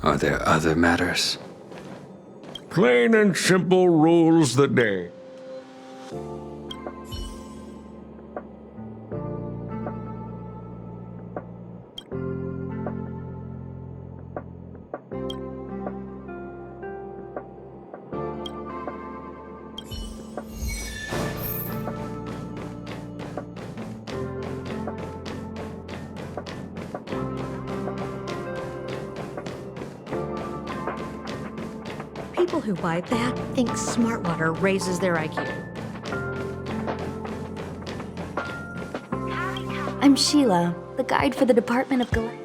Are there other matters? Plain and simple rules the day. People who buy that think smart water raises their IQ. I'm Sheila, the guide for the Department of Galactic.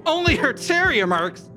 Only hurts area marks.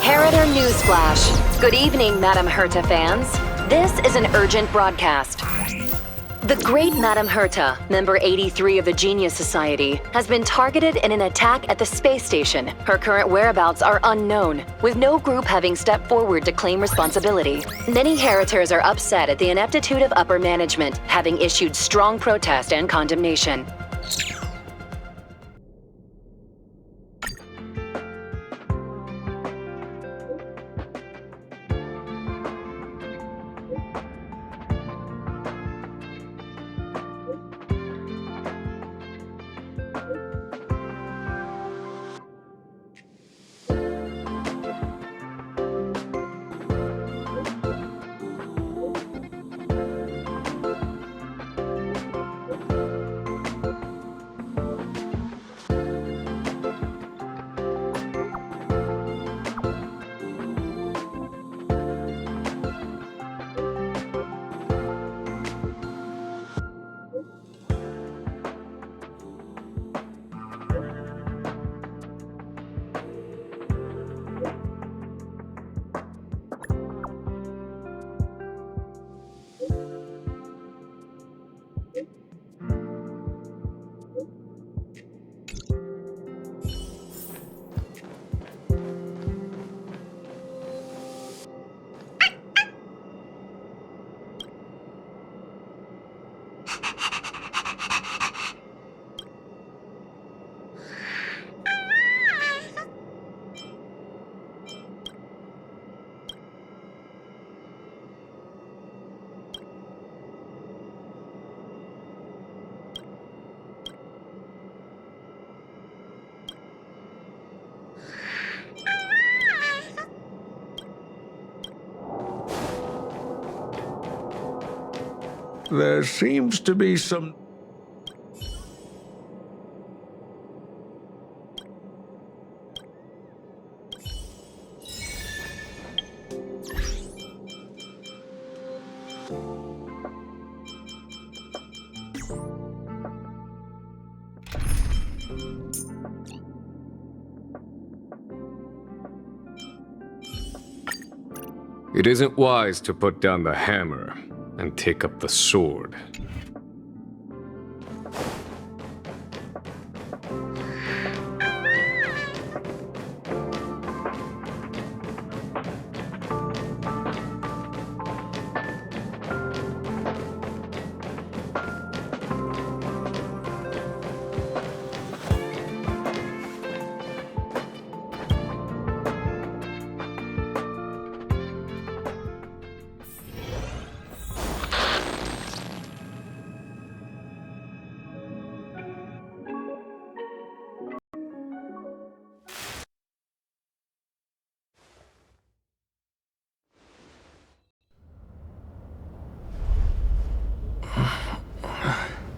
Harrider Newsflash. Good evening, Madam Herta fans. This is an urgent broadcast. The great Madame Herta, member 83 of the Genius Society, has been targeted in an attack at the space station. Her current whereabouts are unknown, with no group having stepped forward to claim responsibility. Many Heritors are upset at the ineptitude of upper management, having issued strong protest and condemnation. There seems to be some... It isn't wise to put down the hammer and take up the sword.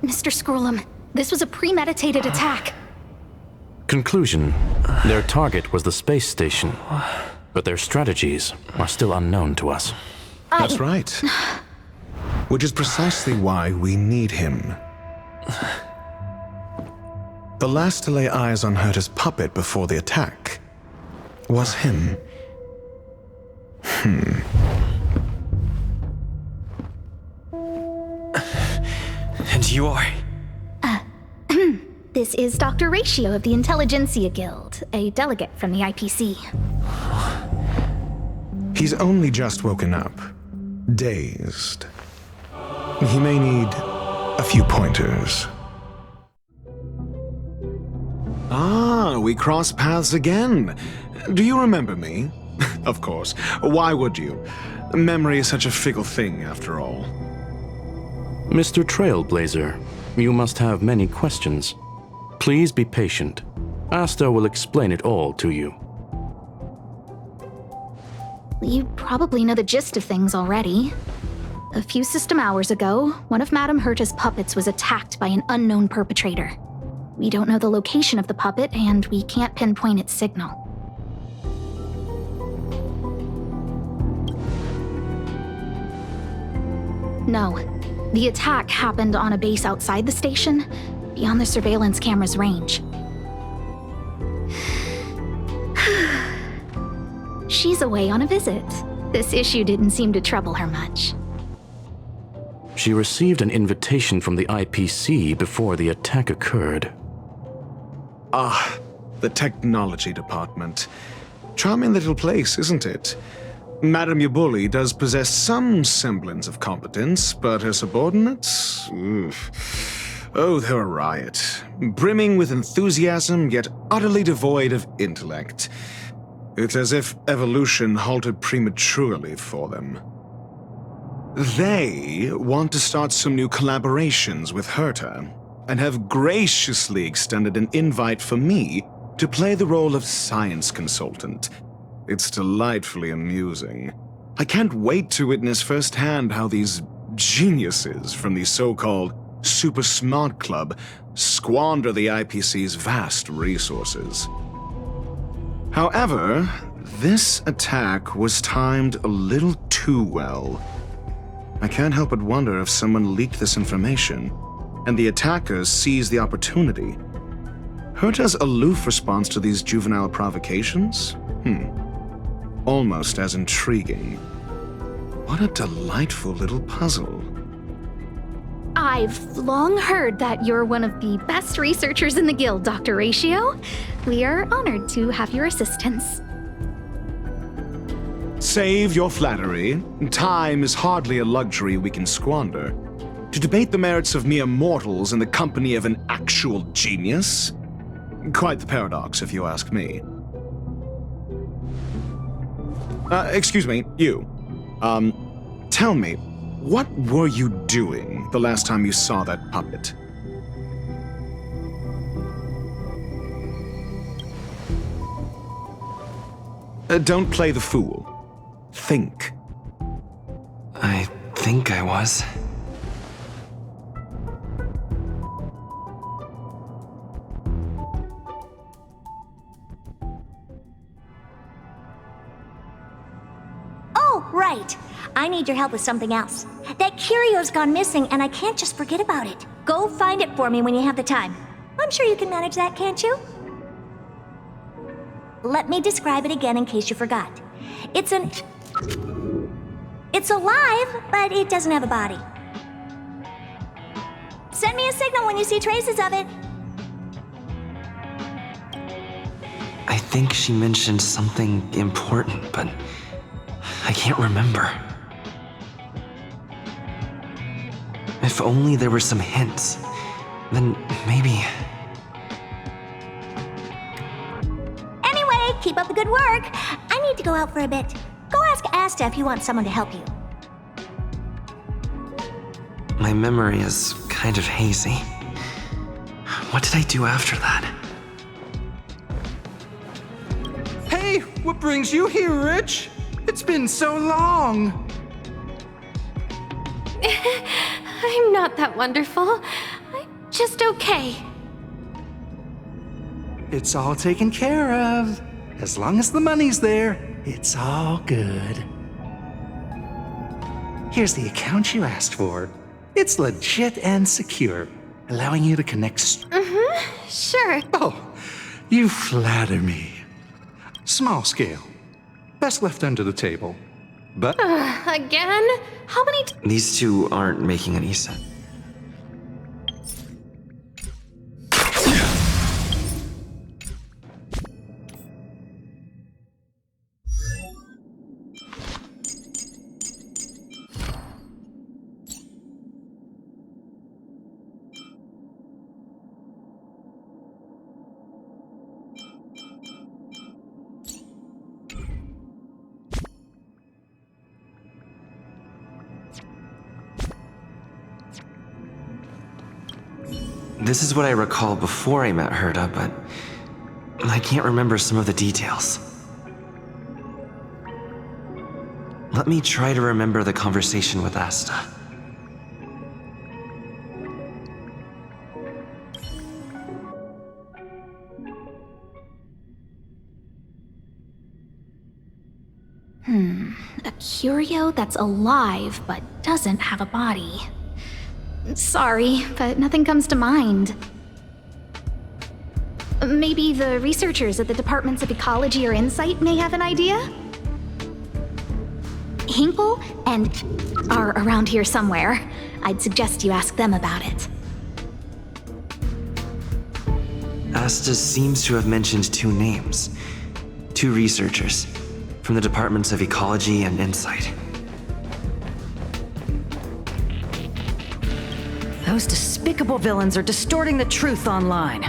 Mr. Scrollum, this was a premeditated attack. Conclusion: their target was the space station, but their strategies are still unknown to us. That's right. Which is precisely why we need him. The last to lay eyes on Herta's puppet before the attack was him. And you are? This is Dr. Ratiio of the Intelligentsia Guild, a delegate from the IPC. He's only just woken up, dazed. He may need a few pointers. Ah, we cross paths again. Do you remember me? Of course. Why would you? Memory is such a fickle thing, after all. Mr. Trailblazer, you must have many questions. Please be patient. Asta will explain it all to you. You probably know the gist of things already. A few system hours ago, one of Madame Herta's puppets was attacked by an unknown perpetrator. We don't know the location of the puppet, and we can't pinpoint its signal. No, the attack happened on a base outside the station, beyond the surveillance camera's range. She's away on a visit. This issue didn't seem to trouble her much. She received an invitation from the IPC before the attack occurred. Ah, the technology department. Charming little place, isn't it? Madame Yabuli does possess some semblance of competence, but her subordinates? Oof. Oh, they're a riot. Brimming with enthusiasm, yet utterly devoid of intellect. It's as if evolution halted prematurely for them. They want to start some new collaborations with Herta, and have graciously extended an invite for me to play the role of science consultant. It's delightfully amusing. I can't wait to witness firsthand how these geniuses from the so-called Super Smart Club squander the IPC's vast resources. However, this attack was timed a little too well. I can't help but wonder if someone leaked this information, and the attackers seized the opportunity. Herta's aloof response to these juvenile provocations? Almost as intriguing. What a delightful little puzzle. I've long heard that you're one of the best researchers in the guild, Dr. Ratiio. We are honored to have your assistance. Save your flattery. Time is hardly a luxury we can squander. To debate the merits of mere mortals in the company of an actual genius? Quite the paradox, if you ask me. Excuse me, you. Tell me, what were you doing the last time you saw that puppet? Don't play the fool. Think. I think I was. Oh, right. I need your help with something else. That curio's gone missing, and I can't just forget about it. Go find it for me when you have the time. I'm sure you can manage that, can't you? Let me describe it again in case you forgot. It's alive, but it doesn't have a body. Send me a signal when you see traces of it. I think she mentioned something important, but I can't remember. If only there were some hints, then maybe... Anyway, keep up the good work. I need to go out for a bit. Go ask Asta if you want someone to help you. My memory is kind of hazy. What did I do after that? Hey, what brings you here, Rich? It's been so long. I'm not that wonderful. I'm just okay. It's all taken care of. As long as the money's there, it's all good. Here's the account you asked for. It's legit and secure, allowing you to connect. Sure. Oh, you flatter me. Small scale. Best left under the table. But Again? How many These two aren't making any sense. This is what I recall before I met Herta, but I can't remember some of the details. Let me try to remember the conversation with Asta. A curio that's alive but doesn't have a body. Sorry, but nothing comes to mind. Maybe the researchers at the Departments of Ecology or Insight may have an idea? Hinkle and are around here somewhere. I'd suggest you ask them about it. Asta seems to have mentioned two names. Two researchers from the departments of Ecology and Insight. Those despicable villains are distorting the truth online.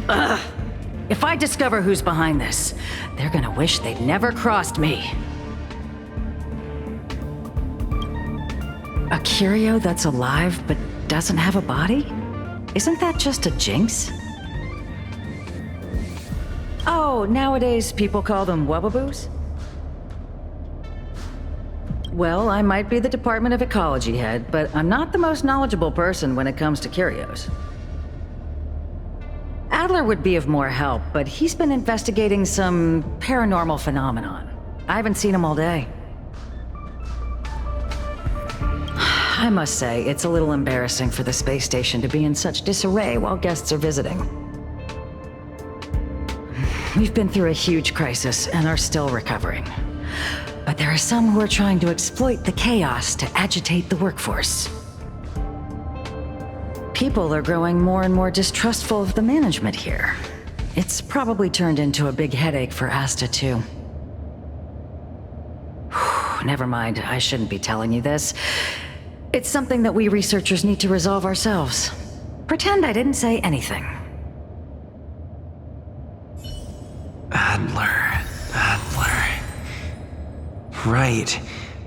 Ugh! If I discover who's behind this, they're gonna wish they'd never crossed me. A curio that's alive but doesn't have a body? Isn't that just a jinx? Oh, nowadays people call them wubbaboos? Well, I might be the Department of Ecology head, but I'm not the most knowledgeable person when it comes to curios. Adler would be of more help, but he's been investigating some paranormal phenomenon. I haven't seen him all day. I must say, it's a little embarrassing for the space station to be in such disarray while guests are visiting. We've been through a huge crisis and are still recovering. But there are some who are trying to exploit the chaos to agitate the workforce. People are growing more and more distrustful of the management here. It's probably turned into a big headache for Asta, too. Never mind, I shouldn't be telling you this. It's something that we researchers need to resolve ourselves. Pretend I didn't say anything. Adler. Right.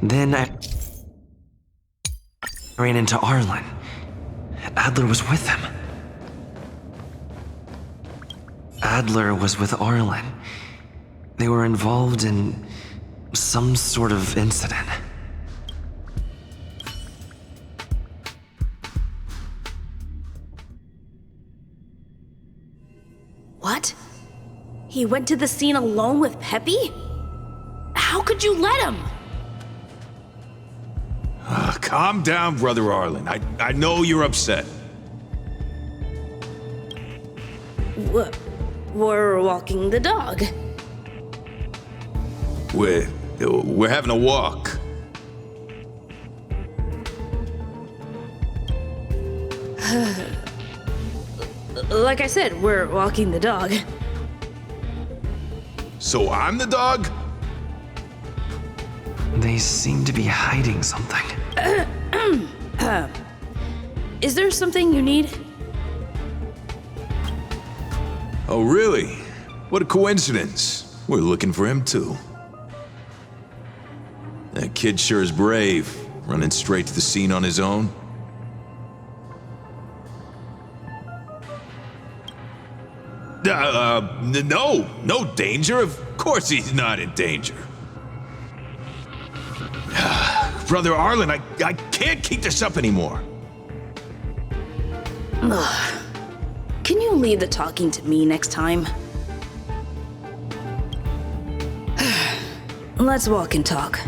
Then I ran into Arlen. Adler was with him. Adler was with Arlen. They were involved in some sort of incident. What? He went to the scene alone with Peppy? How could you let him? Calm down, Brother Arlen. I know you're upset. We're walking the dog. We're having a walk. Like I said, we're walking the dog. So I'm the dog? They seem to be hiding something. Is there something you need? Oh, really? What a coincidence. We're looking for him, too. That kid sure is brave, running straight to the scene on his own. No danger. Of course he's not in danger. Brother Arlen, I can't keep this up anymore. Can you leave the talking to me next time? Let's walk and talk.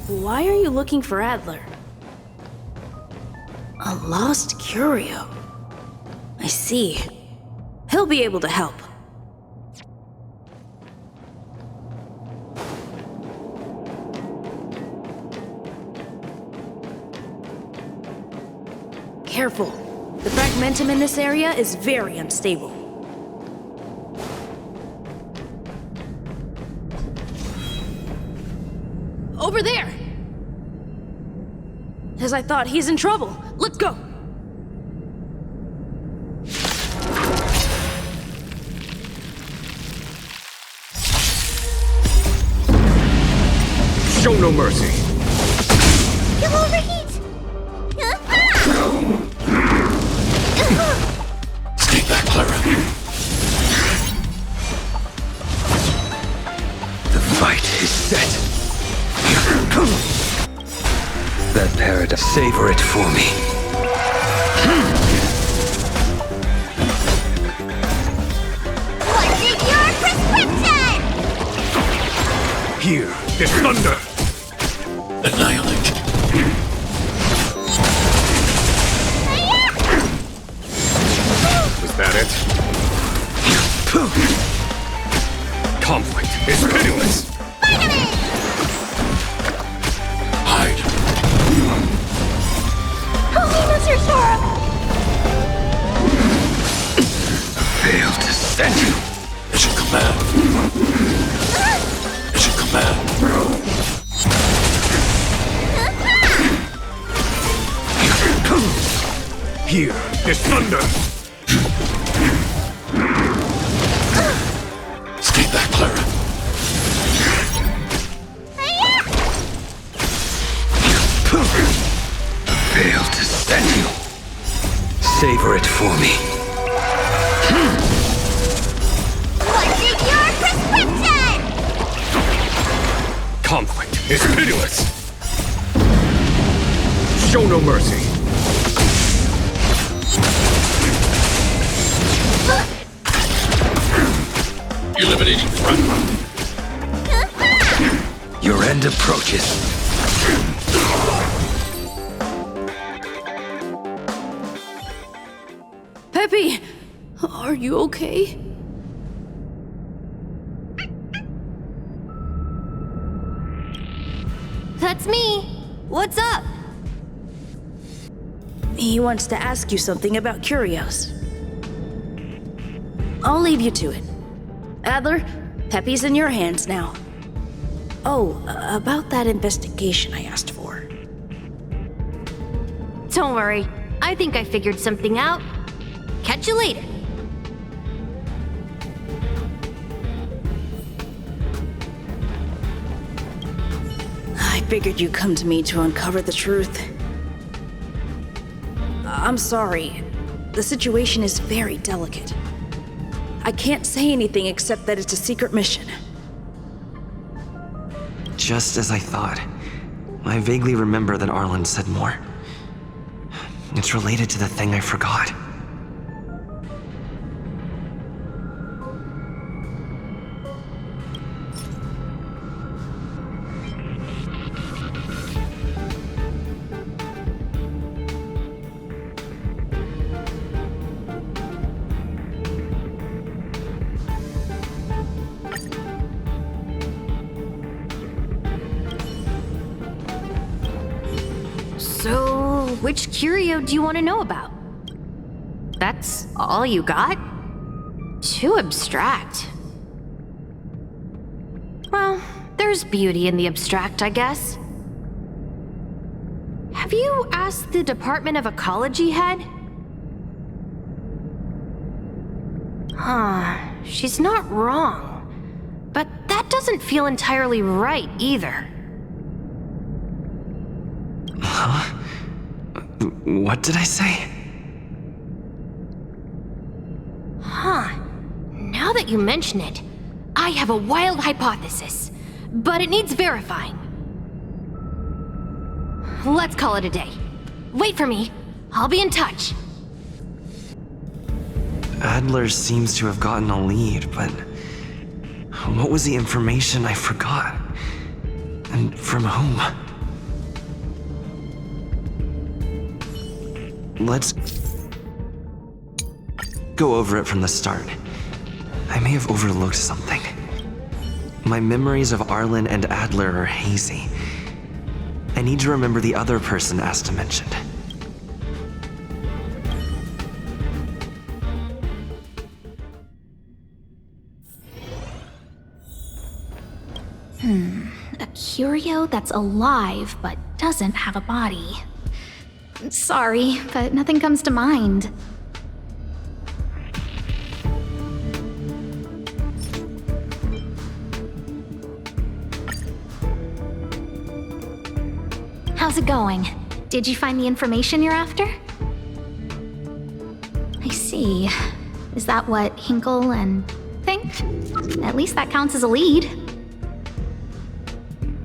Why are you looking for Adler? A lost curio. I see. He'll be able to help. Careful. The fragmentum in this area is very unstable. Over there! As I thought, he's in trouble. Let's go! Show no mercy. You'll overheat! Stay back, Clara. The fight is set. That paradise, savor it for me. What's in your prescription? Here is thunder. Annihilate. Was that it? Conflict is pitiless. is thunder! Stay back, Clara. Failed to send you. Savor it for me. What's in your prescription? Conflict is pitiless! Show no mercy! Eliminating front. Your end approaches. Peppy! Are you okay? That's me. What's up? He wants to ask you something about curios. I'll leave you to it. Adler, Peppy's in your hands now. Oh, about that investigation I asked for. Don't worry. I think I figured something out. Catch you later. I figured you'd come to me to uncover the truth. I'm sorry. The situation is very delicate. I can't say anything except that it's a secret mission. Just as I thought. I vaguely remember that Arlen said more. It's related to the thing I forgot. So, which curio do you want to know about? That's all you got? Too abstract. Well, there's beauty in the abstract, I guess. Have you asked the Department of Ecology head? She's not wrong. But that doesn't feel entirely right either. Huh? What did I say? Huh. Now that you mention it, I have a wild hypothesis, but it needs verifying. Let's call it a day. Wait for me. I'll be in touch. Adler seems to have gotten a lead, but what was the information I forgot? And from whom? Let's go over it from the start. I may have overlooked something. My memories of Arlen and Adler are hazy. I need to remember the other person Asta mentioned. A curio that's alive but doesn't have a body. Sorry, but nothing comes to mind. How's it going? Did you find the information you're after? I see. Is that what Hinkle and think? At least that counts as a lead.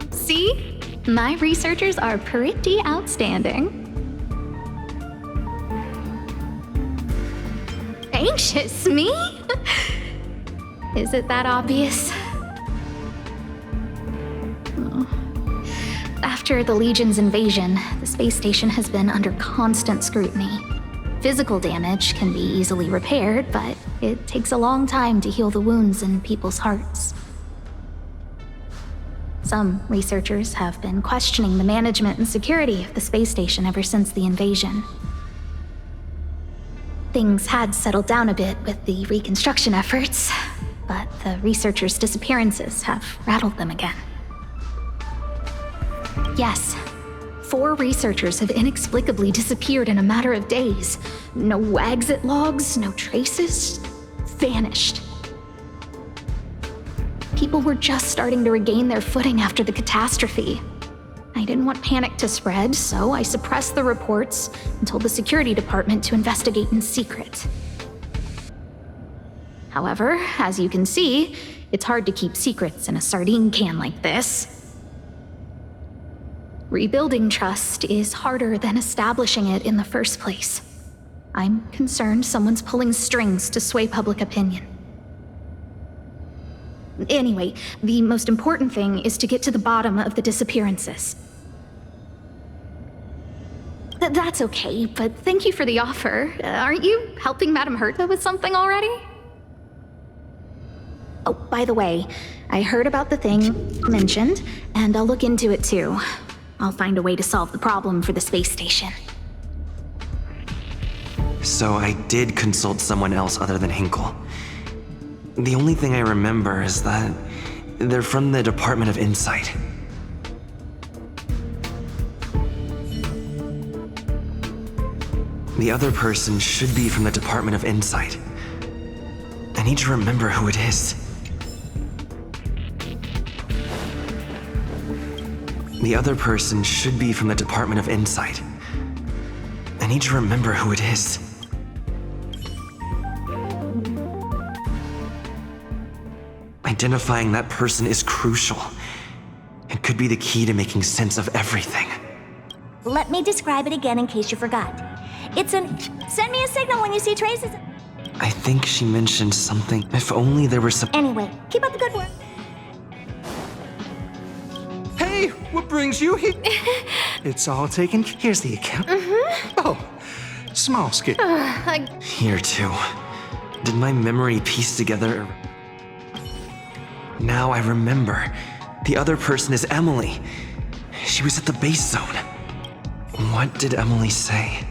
See? My researchers are pretty outstanding. Anxious, me? Is it that obvious? Oh. After the Legion's invasion, the space station has been under constant scrutiny. Physical damage can be easily repaired, but it takes a long time to heal the wounds in people's hearts. Some researchers have been questioning the management and security of the space station ever since the invasion. Things had settled down a bit with the reconstruction efforts, but the researchers' disappearances have rattled them again. Yes, 4 researchers have inexplicably disappeared in a matter of days. No exit logs, no traces. Vanished. People were just starting to regain their footing after the catastrophe. I didn't want panic to spread, so I suppressed the reports and told the security department to investigate in secret. However, as you can see, it's hard to keep secrets in a sardine can like this. Rebuilding trust is harder than establishing it in the first place. I'm concerned someone's pulling strings to sway public opinion. Anyway, the most important thing is to get to the bottom of the disappearances. That's okay, but thank you for the offer. Aren't you helping Madame Herta with something already? Oh, by the way, I heard about the thing mentioned, and I'll look into it too. I'll find a way to solve the problem for the space station. So I did consult someone else other than Hinkle. The only thing I remember is that they're from the Department of Insight. The other person should be from the Department of Insight. I need to remember who it is. The other person should be from the Department of Insight. I need to remember who it is. Identifying that person is crucial. It could be the key to making sense of everything. Let me describe it again in case you forgot. It's an... Send me a signal when you see traces. I think she mentioned something. If only there were some... Anyway, keep up the good work. Hey, what brings you here? It's all taken. Here's the account. Oh, small scale. Here too. Did my memory piece together? Now I remember. The other person is Emily. She was at the base zone. What did Emily say?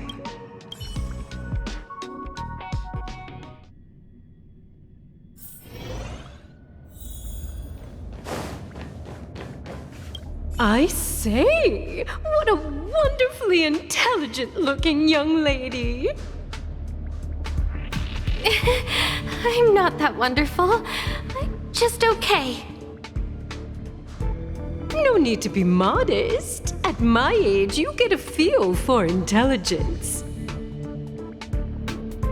I say, what a wonderfully intelligent-looking young lady. I'm not that wonderful. I'm just okay. No need to be modest. At my age, you get a feel for intelligence.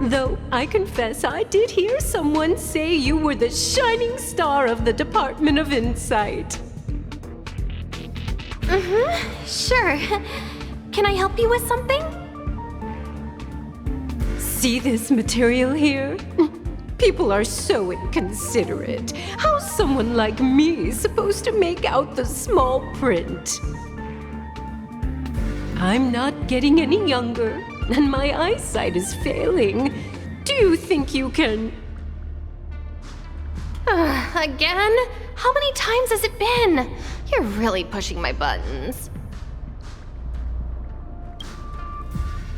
Though I confess I did hear someone say you were the shining star of the Department of Insight. Sure. Can I help you with something? See this material here? People are so inconsiderate. How's someone like me supposed to make out the small print? I'm not getting any younger, and my eyesight is failing. Do you think you can... Again? How many times has it been? You're really pushing my buttons.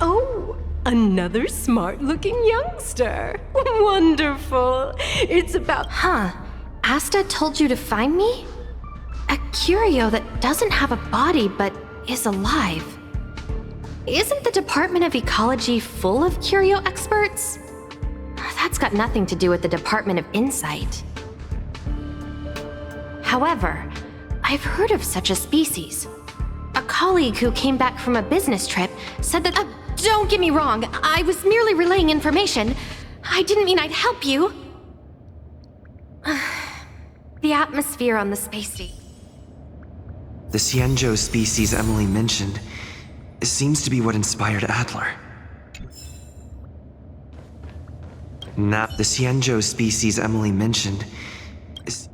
Oh, another smart-looking youngster. Wonderful. It's about... Asta told you to find me? A curio that doesn't have a body but is alive. Isn't the Department of Ecology full of curio experts? That's got nothing to do with the Department of Insight. However, I've heard of such a species. A colleague who came back from a business trip said that... don't get me wrong, I was merely relaying information. I didn't mean I'd help you. The atmosphere on the space station. The Xianzhou species Emily mentioned seems to be what inspired Adler. Now, the Xianzhou species Emily mentioned is...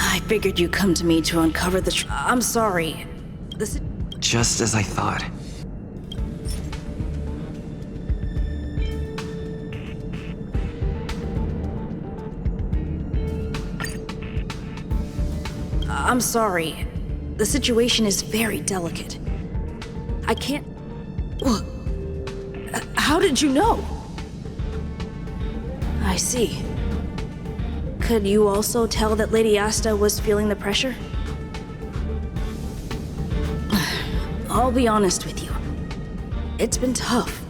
I figured you'd come to me to uncover the I'm sorry. This... Just as I thought. I'm sorry. The situation is very delicate. I can't... How did you know? I see. Could you also tell that Lady Asta was feeling the pressure? I'll be honest with you. It's been tough.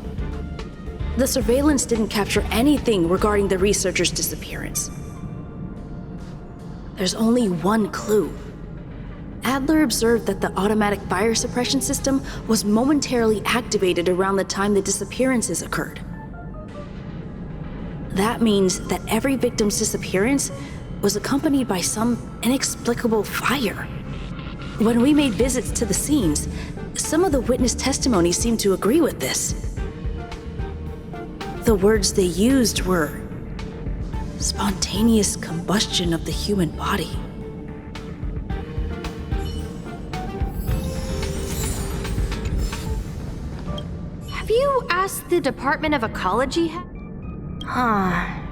The surveillance didn't capture anything regarding the researcher's disappearance. There's only one clue. Adler observed that the automatic fire suppression system was momentarily activated around the time the disappearances occurred. That means that every victim's disappearance was accompanied by some inexplicable fire. When we made visits to the scenes, some of the witness testimony seemed to agree with this. The words they used were spontaneous combustion of the human body. Have you asked the Department of Ecology?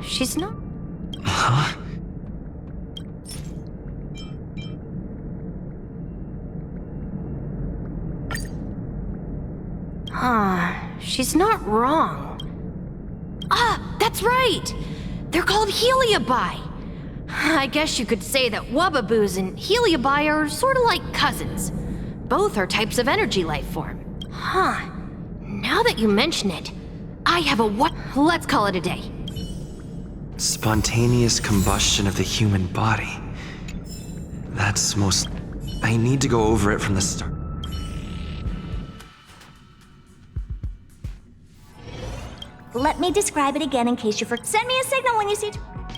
She's not. Huh? She's not wrong. That's right! They're called Heliobi. I guess you could say that Wubbaboos and Heliobi are sort of like cousins. Both are types of energy life form. Now that you mention it, I have a what? Let's call it a day. Spontaneous combustion of the human body. That's most... I need to go over it from the start. Let me describe it again in case you forget. Send me a signal when you see...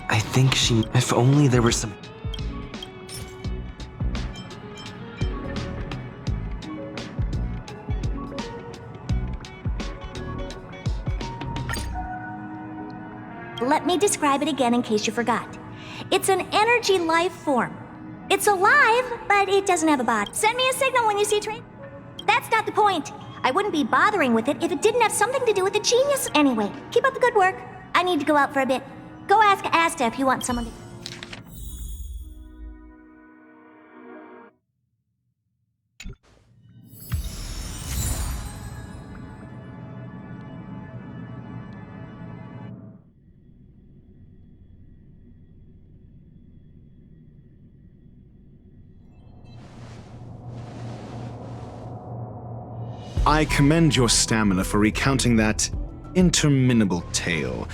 I think she... If only there were some... Let me describe it again in case you forgot. It's an energy life form. It's alive, but it doesn't have a body. Send me a signal when you see a train. That's not the point. I wouldn't be bothering with it if it didn't have something to do with the genius. Anyway, keep up the good work. I need to go out for a bit. Go ask Asta if you want someone to... I commend your stamina for recounting that interminable tale.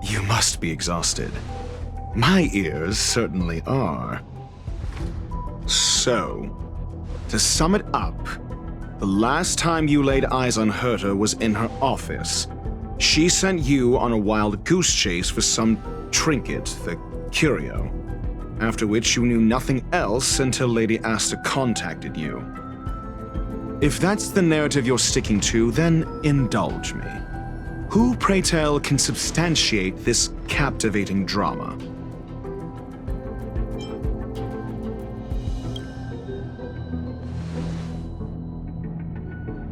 You must be exhausted. My ears certainly are. So, to sum it up, the last time you laid eyes on Herta was in her office. She sent you on a wild goose chase for some trinket, the curio, after which you knew nothing else until Lady Asta contacted you. If that's the narrative you're sticking to, then indulge me. Who, pray tell, can substantiate this captivating drama?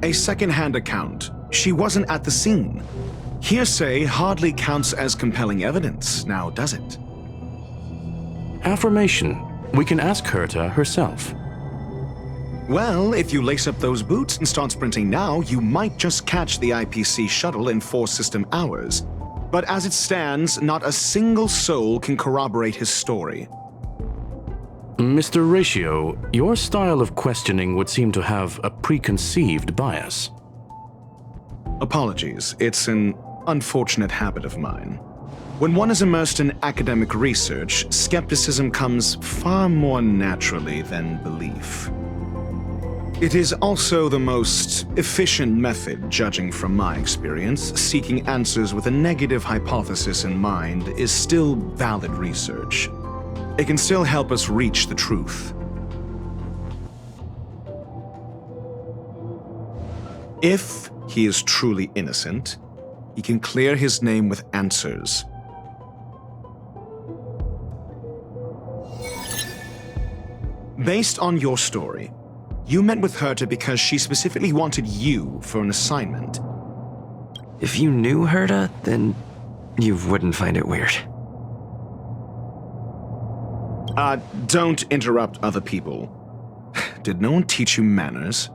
A second-hand account. She wasn't at the scene. Hearsay hardly counts as compelling evidence, now does it? Affirmation. We can ask Herta herself. Well, if you lace up those boots and start sprinting now, you might just catch the IPC shuttle in 4 system hours. But as it stands, not a single soul can corroborate his story. Mr. Ratio, your style of questioning would seem to have a preconceived bias. Apologies, it's an unfortunate habit of mine. When one is immersed in academic research, skepticism comes far more naturally than belief. It is also the most efficient method, judging from my experience. Seeking answers with a negative hypothesis in mind is still valid research. It can still help us reach the truth. If he is truly innocent, he can clear his name with answers. Based on your story, you met with Herta because she specifically wanted you for an assignment. If you knew Herta, then you wouldn't find it weird. Don't interrupt other people. Did no one teach you manners?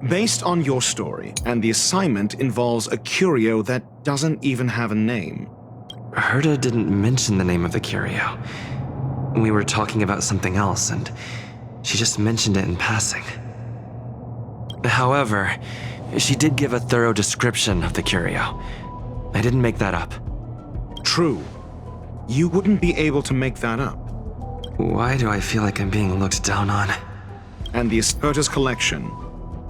Based on your story, and the assignment involves a curio that doesn't even have a name. Herta didn't mention the name of the curio. We were talking about something else, and she just mentioned it in passing. However, she did give a thorough description of the curio. I didn't make that up. True. You wouldn't be able to make that up. Why do I feel like I'm being looked down on? And the Herta's collection.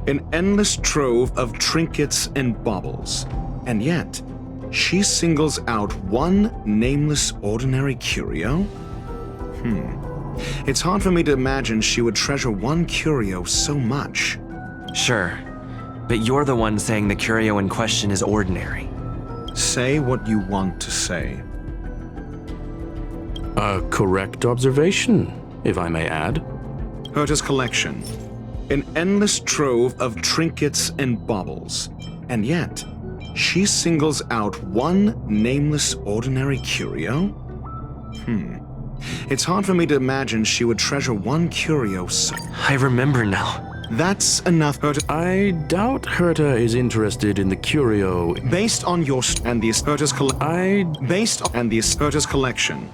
An endless trove of trinkets and baubles. And yet, she singles out one nameless ordinary curio? It's hard for me to imagine she would treasure one curio so much. Sure, but you're the one saying the curio in question is ordinary. Say what you want to say. A correct observation, if I may add. Herta's collection. An endless trove of trinkets and baubles. And yet, she singles out one nameless ordinary curio? It's hard for me to imagine she would treasure one curio so... I remember now. That's enough, Herta. I doubt Herta is interested in the curio. Based on your and the Herta's Herta's collection.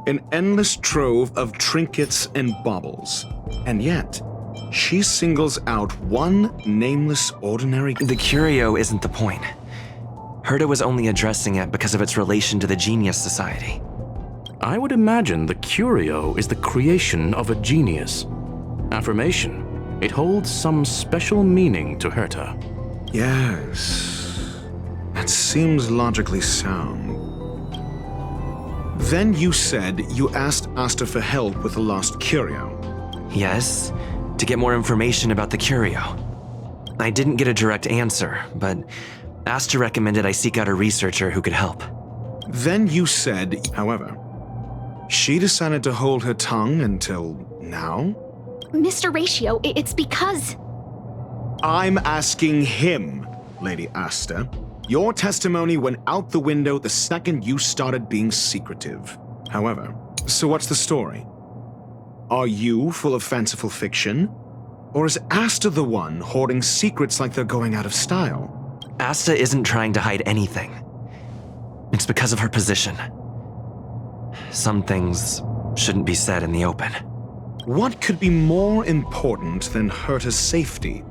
An endless trove of trinkets and baubles. And yet, she singles out one nameless ordinary... The curio isn't the point. Herta was only addressing it because of its relation to the Genius Society. I would imagine the curio is the creation of a genius. Affirmation. It holds some special meaning to Herta. Yes. That seems logically sound. Then you said you asked Asta for help with the lost curio. Yes, to get more information about the curio. I didn't get a direct answer, but Asta recommended I seek out a researcher who could help. Then you said, however, she decided to hold her tongue until now? Mr. Ratio, it's because... I'm asking him, Lady Asta. Your testimony went out the window the second you started being secretive. However, so what's the story? Are you full of fanciful fiction? Or is Asta the one hoarding secrets like they're going out of style? Asta isn't trying to hide anything. It's because of her position. Some things shouldn't be said in the open. What could be more important than Herta's safety?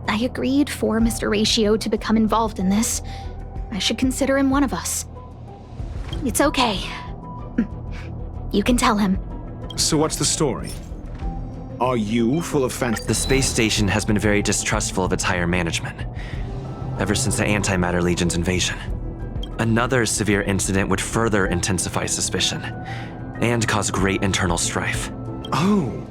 I agreed for Mr. Ratio to become involved in this. I should consider him one of us. It's okay. You can tell him. So what's the story? Are you full of The space station has been very distrustful of its higher management, ever since the Antimatter Legion's invasion. Another severe incident would further intensify suspicion, and cause great internal strife. Oh.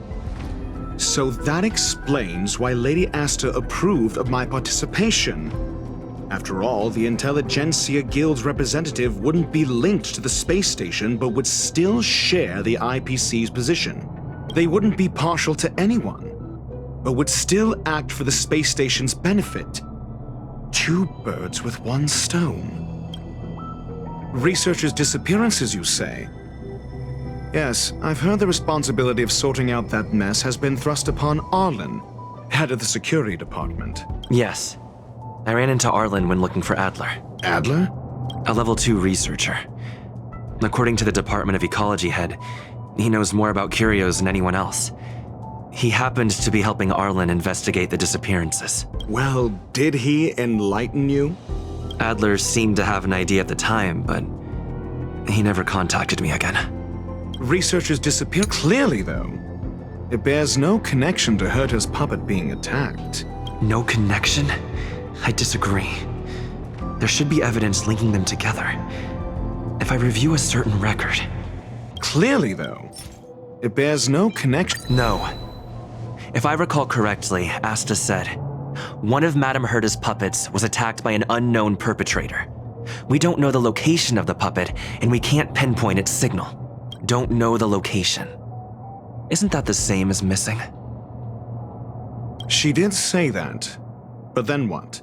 So that explains why Lady Asta approved of my participation. After all, the Intelligentsia Guild's representative wouldn't be linked to the space station, but would still share the IPC's position. They wouldn't be partial to anyone, but would still act for the space station's benefit. Two birds with one stone. Researchers' disappearances, you say? Yes, I've heard the responsibility of sorting out that mess has been thrust upon Arlen, head of the security department. Yes. I ran into Arlen when looking for Adler. Adler? A level 2 researcher. According to the Department of Ecology head, he knows more about curios than anyone else. He happened to be helping Arlen investigate the disappearances. Well, did he enlighten you? Adler seemed to have an idea at the time, but he never contacted me again. Researchers disappear clearly, though. It bears no connection to Herta's puppet being attacked. No connection? I disagree. There should be evidence linking them together. If I review a certain record... Clearly, though, it bears no connection... No. If I recall correctly, Asta said, one of Madame Herta's puppets was attacked by an unknown perpetrator. We don't know the location of the puppet, and we can't pinpoint its signal. Don't know the location. Isn't that the same as missing? She did say that, but then what?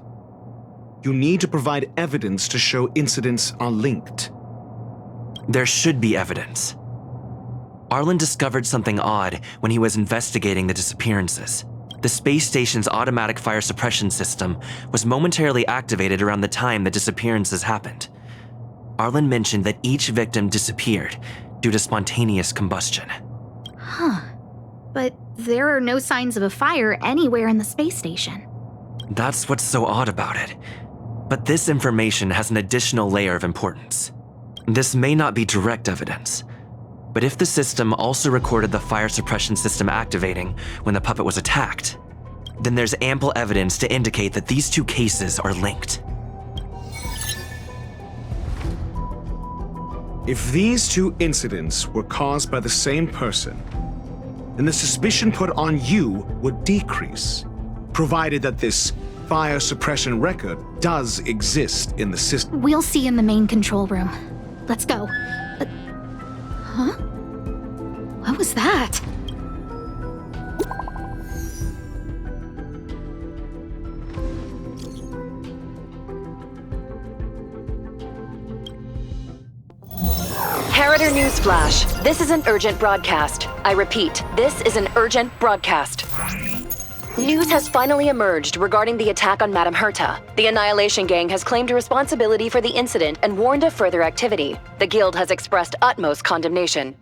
You need to provide evidence to show incidents are linked. There should be evidence. Arlen discovered something odd when he was investigating the disappearances. The space station's automatic fire suppression system was momentarily activated around the time the disappearances happened. Arlen mentioned that each victim disappeared due to spontaneous combustion. Huh. But there are no signs of a fire anywhere in the space station. That's what's so odd about it. But this information has an additional layer of importance. This may not be direct evidence, but if the system also recorded the fire suppression system activating when the puppet was attacked, then there's ample evidence to indicate that these two cases are linked. If these two incidents were caused by the same person, then the suspicion put on you would decrease, provided that this fire suppression record does exist in the system. We'll see in the main control room. Let's go. Huh? What was that? Harrider Newsflash. This is an urgent broadcast. I repeat, this is an urgent broadcast. News has finally emerged regarding the attack on Madame Herta. The Annihilation Gang has claimed responsibility for the incident and warned of further activity. The Guild has expressed utmost condemnation.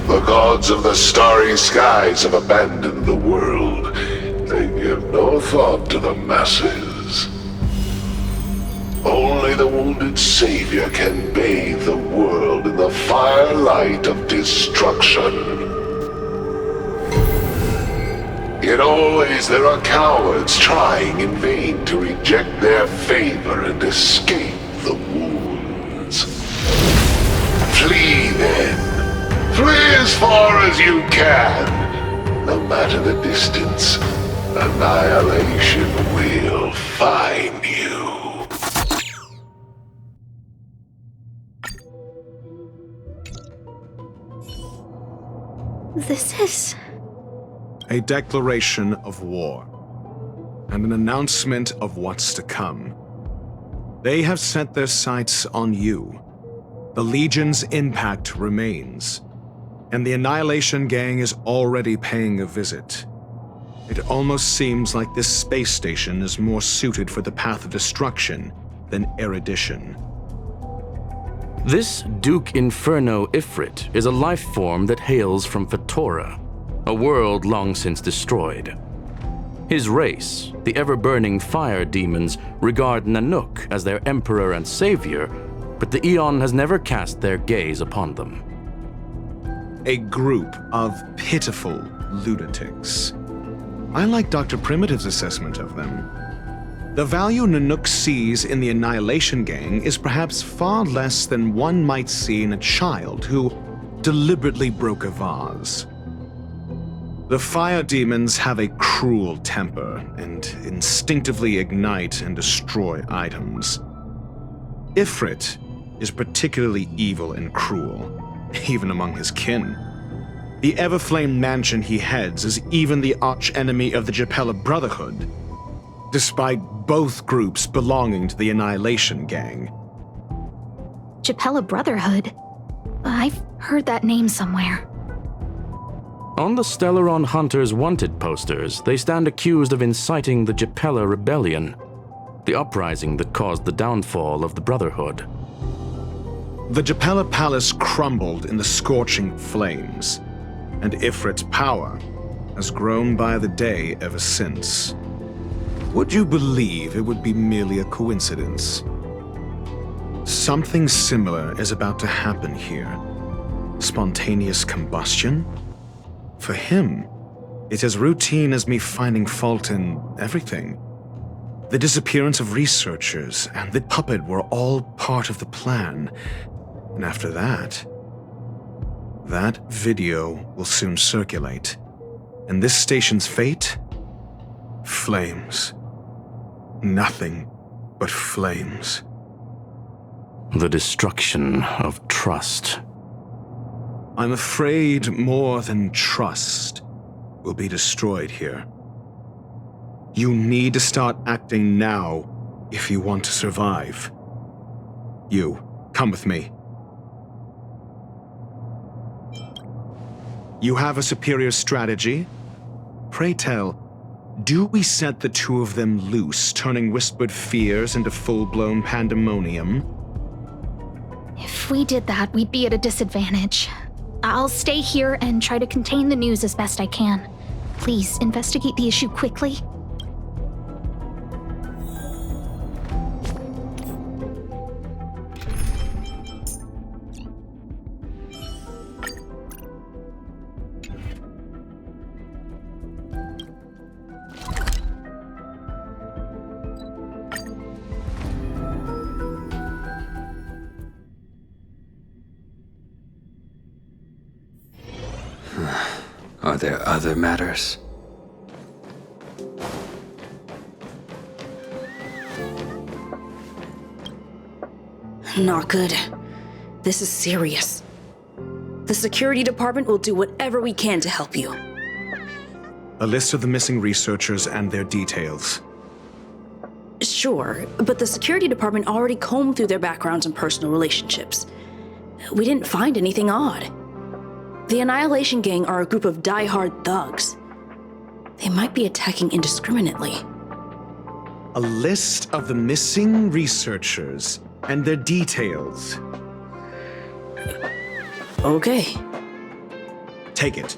The gods of the starry skies have abandoned the world. They give no thought to the masses. Only the wounded savior can bathe the world in the firelight of destruction. Yet always there are cowards trying in vain to reject their favor and escape the wounds. Flee then. Flee as far as you can. No matter the distance, annihilation will find you. This is... a declaration of war, and an announcement of what's to come. They have set their sights on you. The Legion's impact remains, and the Annihilation Gang is already paying a visit. It almost seems like this space station is more suited for the path of destruction than erudition. This Duke Inferno Ifrit is a life form that hails from Fatora, a world long since destroyed. His race, the ever-burning fire demons, regard Nanook as their emperor and savior, but the Eon has never cast their gaze upon them. A group of pitiful lunatics. I like Dr. Primitive's assessment of them. The value Nanook sees in the Annihilation Gang is perhaps far less than one might see in a child who deliberately broke a vase. The fire demons have a cruel temper and instinctively ignite and destroy items. Ifrit is particularly evil and cruel, even among his kin. The Everflame mansion he heads is even the archenemy of the Japella Brotherhood, despite both groups belonging to the Annihilation Gang. Japella Brotherhood? I've heard that name somewhere. On the Stellaron Hunters wanted posters, they stand accused of inciting the Japella Rebellion, the uprising that caused the downfall of the Brotherhood. The Japella Palace crumbled in the scorching flames, and Ifrit's power has grown by the day ever since. Would you believe it would be merely a coincidence? Something similar is about to happen here. Spontaneous combustion? For him, it's as routine as me finding fault in everything. The disappearance of researchers and the puppet were all part of the plan. And after that video will soon circulate. And this station's fate? Flames. Nothing but flames. The destruction of trust. I'm afraid more than trust will be destroyed here. You need to start acting now if you want to survive. You, come with me. You have a superior strategy? Pray tell, do we set the two of them loose, turning whispered fears into full-blown pandemonium? If we did that, we'd be at a disadvantage. I'll stay here and try to contain the news as best I can. Please, investigate the issue quickly. Are there other matters? Not good. This is serious. The security department will do whatever we can to help you. A list of the missing researchers and their details. Sure, but the security department already combed through their backgrounds and personal relationships. We didn't find anything odd. The Annihilation Gang are a group of die-hard thugs. They might be attacking indiscriminately. A list of the missing researchers and their details. Okay. Take it.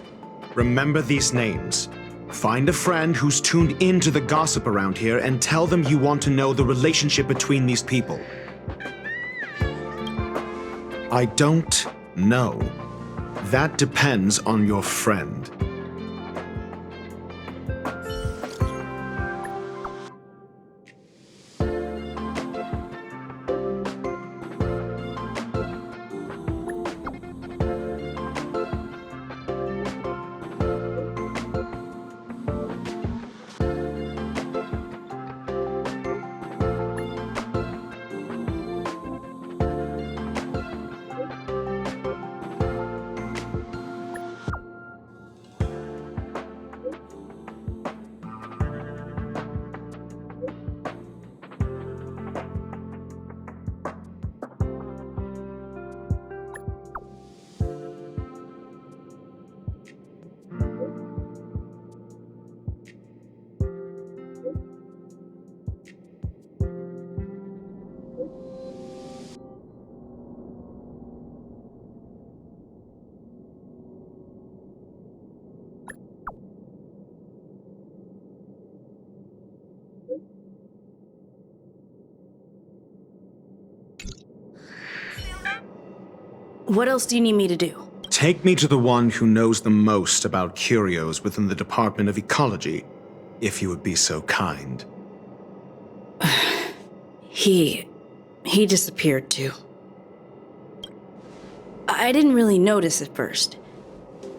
Remember these names. Find a friend who's tuned into the gossip around here and tell them you want to know the relationship between these people. I don't know. That depends on your friend. What else do you need me to do? Take me to the one who knows the most about curios within the Department of Ecology, if you would be so kind. He disappeared too. I didn't really notice at first.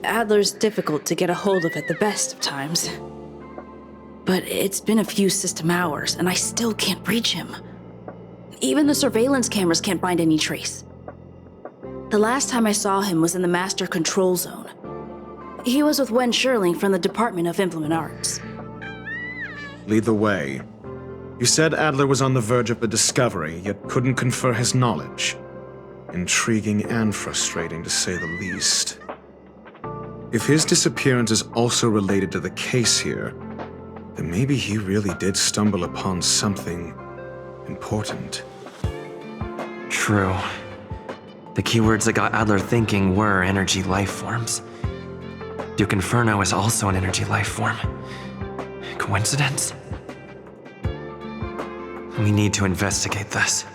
Adler's difficult to get a hold of at the best of times. But it's been a few system hours, and I still can't reach him. Even the surveillance cameras can't find any trace. The last time I saw him was in the Master Control Zone. He was with Wen Sherling from the Department of Implement Arts. Lead the way. You said Adler was on the verge of a discovery, yet couldn't confer his knowledge. Intriguing and frustrating, to say the least. If his disappearance is also related to the case here, then maybe he really did stumble upon something important. True. The keywords that got Adler thinking were energy life forms. Duke Inferno is also an energy life form. Coincidence? We need to investigate this.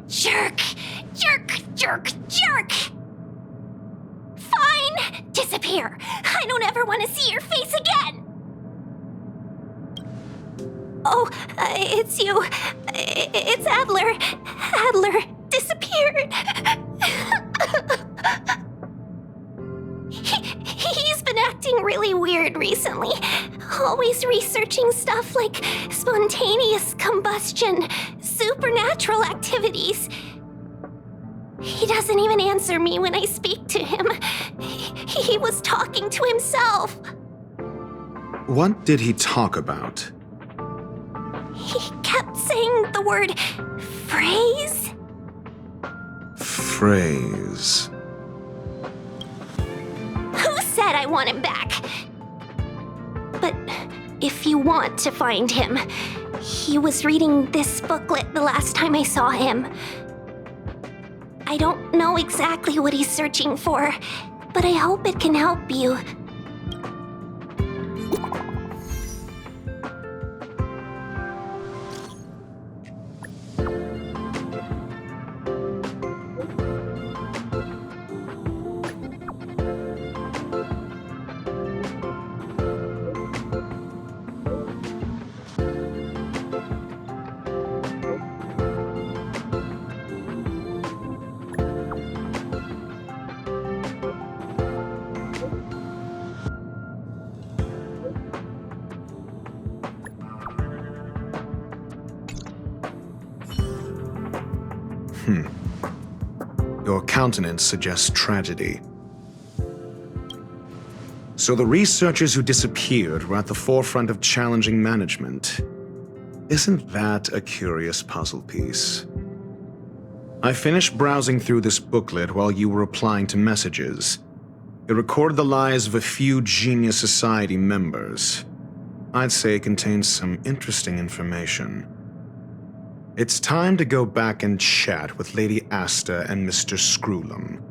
Jerk! Jerk! Jerk! Jerk! Fine! Disappear! I don't ever want to see your face again! Oh, it's you. It's Adler. Adler disappeared. He's been acting really weird recently. Always researching stuff like spontaneous combustion, supernatural activities. He doesn't even answer me when I speak to him. He was talking to himself. What did he talk about? He kept saying the word phrase. Phrase. Who said I want him back? But if you want to find him, he was reading this booklet the last time I saw him. I don't know exactly what he's searching for, but I hope it can help you. Your countenance suggests tragedy. So the researchers who disappeared were at the forefront of challenging management. Isn't that a curious puzzle piece? I finished browsing through this booklet while you were replying to messages. It recorded the lives of a few Genius Society members. I'd say it contains some interesting information. It's time to go back and chat with Lady Asta and Mr. Screwlum.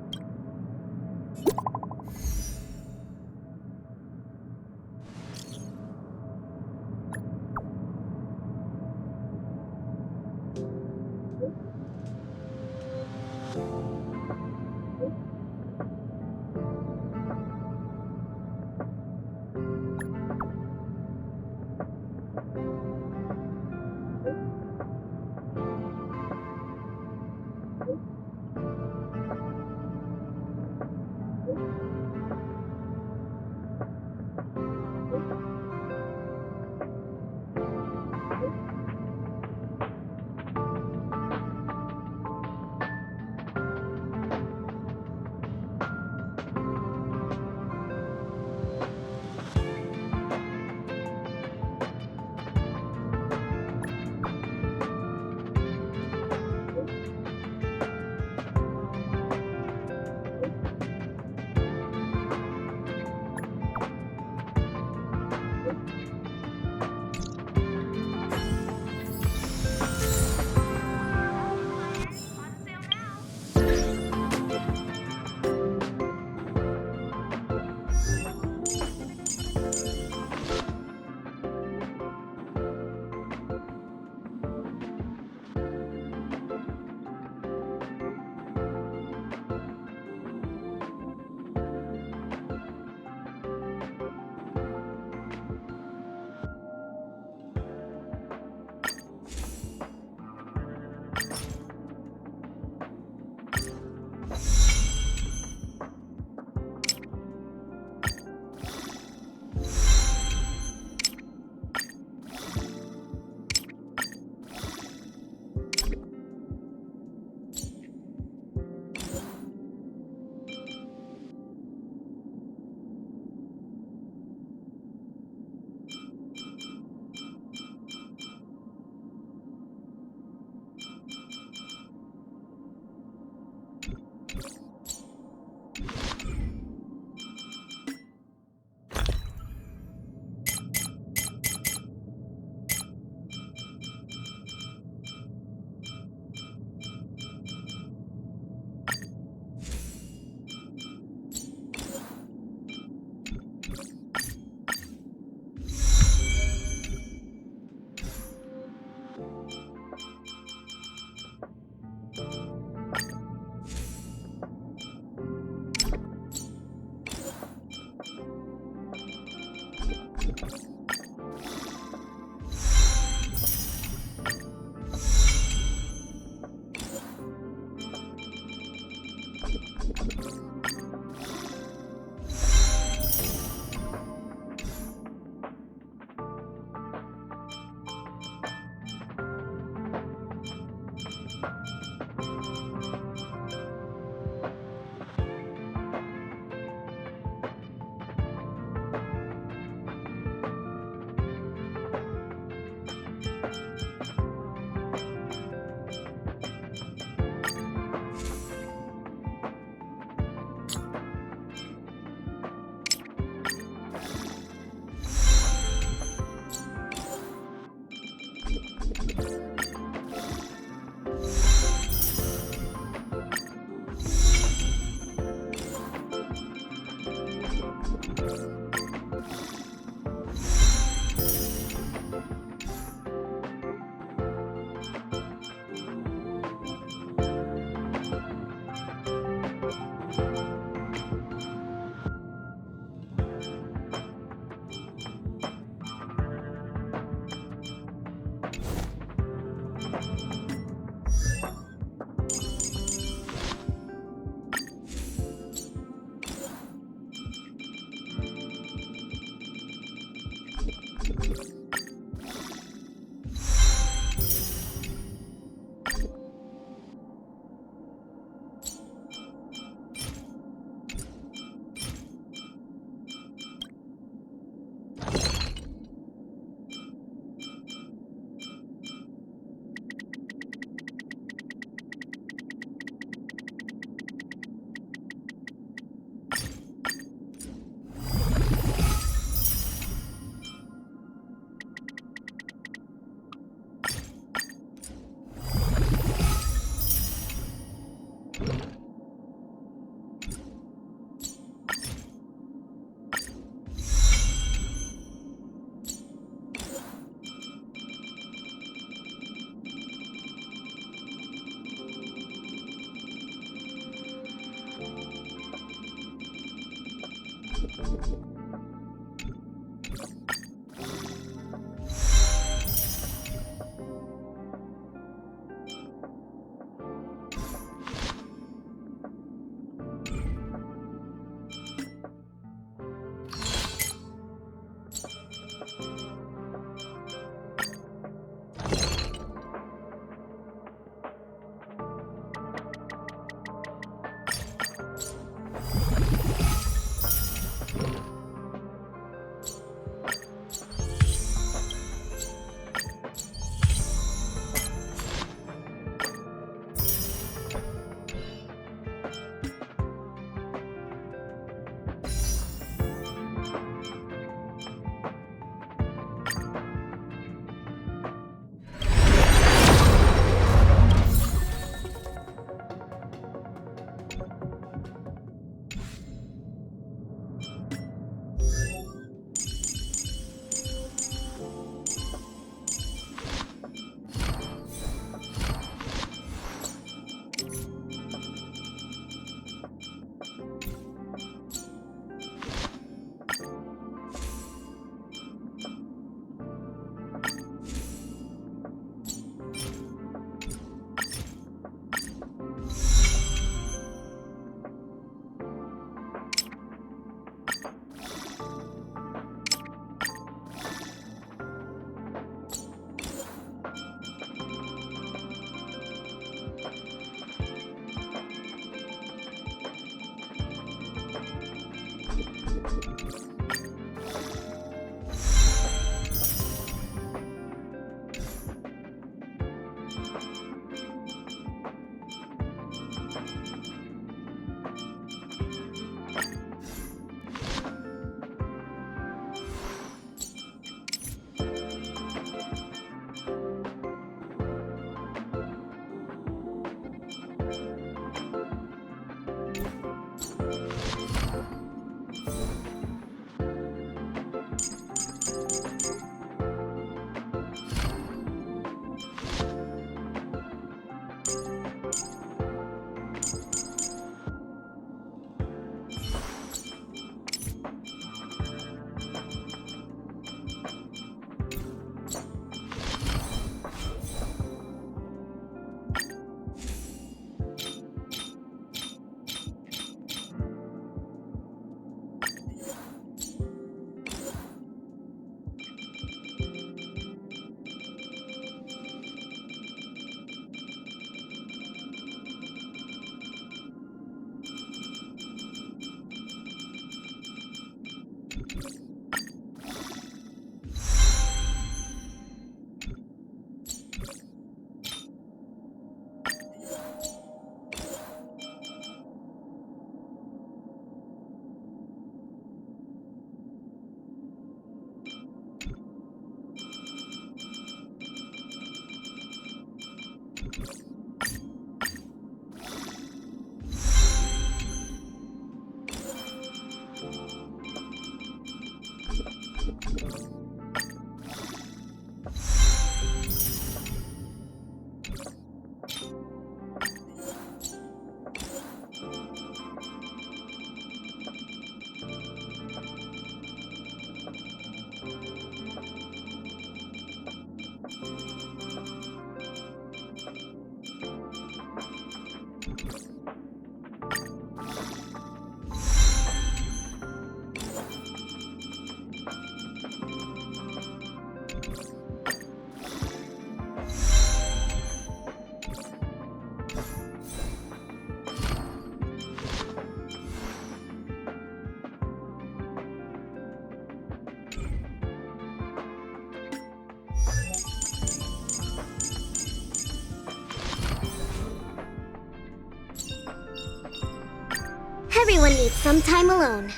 Everyone needs some time alone.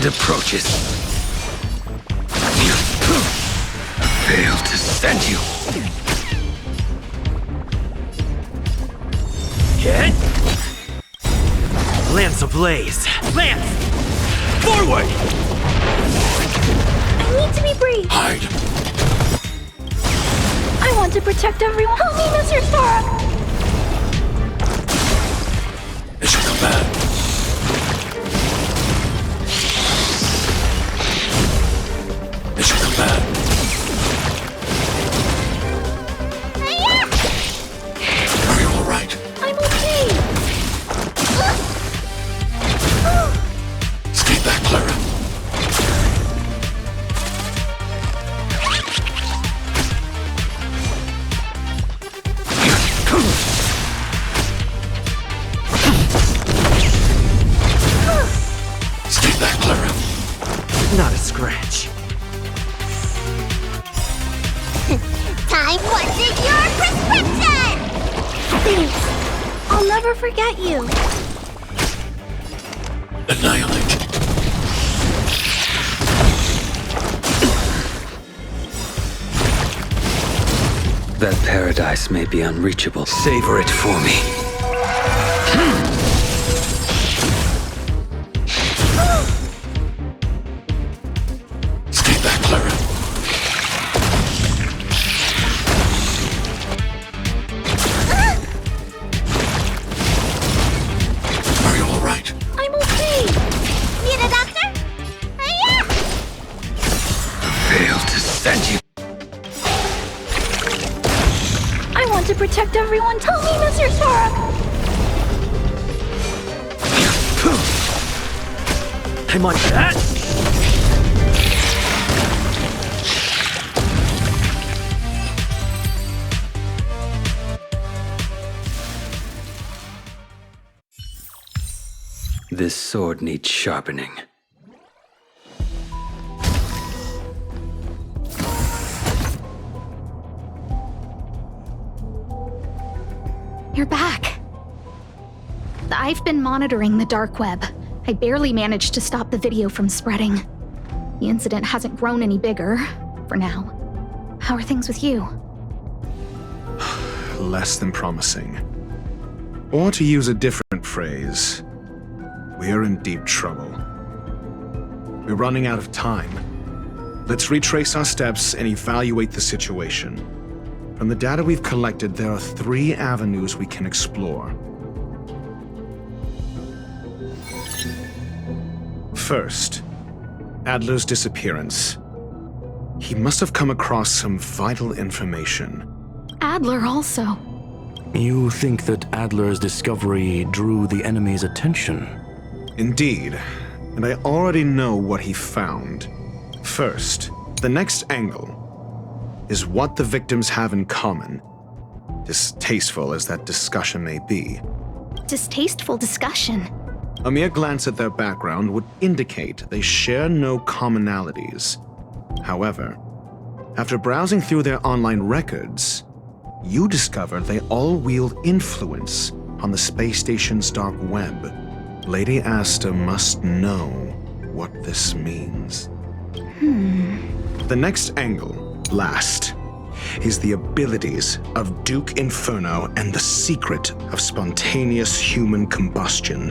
Approaches. Fail to send you. Hit. Lance ablaze. Lance! Forward! I need to be brief. Hide. I want to protect everyone. Help me, Mr. Stark! It should come back. It should come back. Are you alright? I'm okay. Stay back, Clara. Stay back, Clara. Not a scratch. Time wasn't your prescription! Thanks. I'll never forget you. Annihilate. That paradise may be unreachable. Savor it for me. Stay back, Clara. Are you all right? I'm okay. Need a doctor? Hiya! Failed to send you. I want to protect everyone. Tell me, Mr. Stark. I'm on that. This sword needs sharpening. You're back. I've been monitoring the dark web. I barely managed to stop the video from spreading. The incident hasn't grown any bigger, for now. How are things with you? Less than promising. Or to use a different phrase, we're in deep trouble. We're running out of time. Let's retrace our steps and evaluate the situation. From the data we've collected, there are 3 avenues we can explore. First, Adler's disappearance. He must have come across some vital information. Adler also. You think that Adler's discovery drew the enemy's attention? Indeed, and I already know what he found. First, the next angle is what the victims have in common, distasteful as that discussion may be. Distasteful discussion? A mere glance at their background would indicate they share no commonalities. However, after browsing through their online records, you discover they all wield influence on the space station's dark web. Lady Asta must know what this means. The next angle, last, is the abilities of Duke Inferno and the secret of spontaneous human combustion.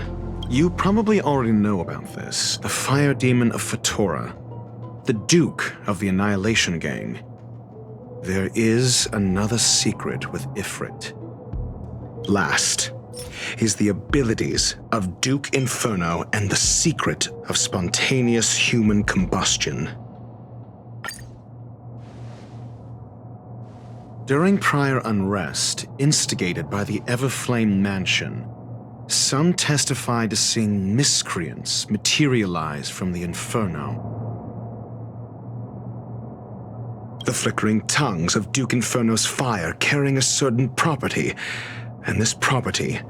You probably already know about this. The fire demon of Fetora, the Duke of the Annihilation Gang. There is another secret with Ifrit. Last is the abilities of Duke Inferno and the secret of spontaneous human combustion. During prior unrest instigated by the Everflame Mansion, some testified to seeing miscreants materialize from the Inferno. The flickering tongues of Duke Inferno's fire carrying a certain property, and this property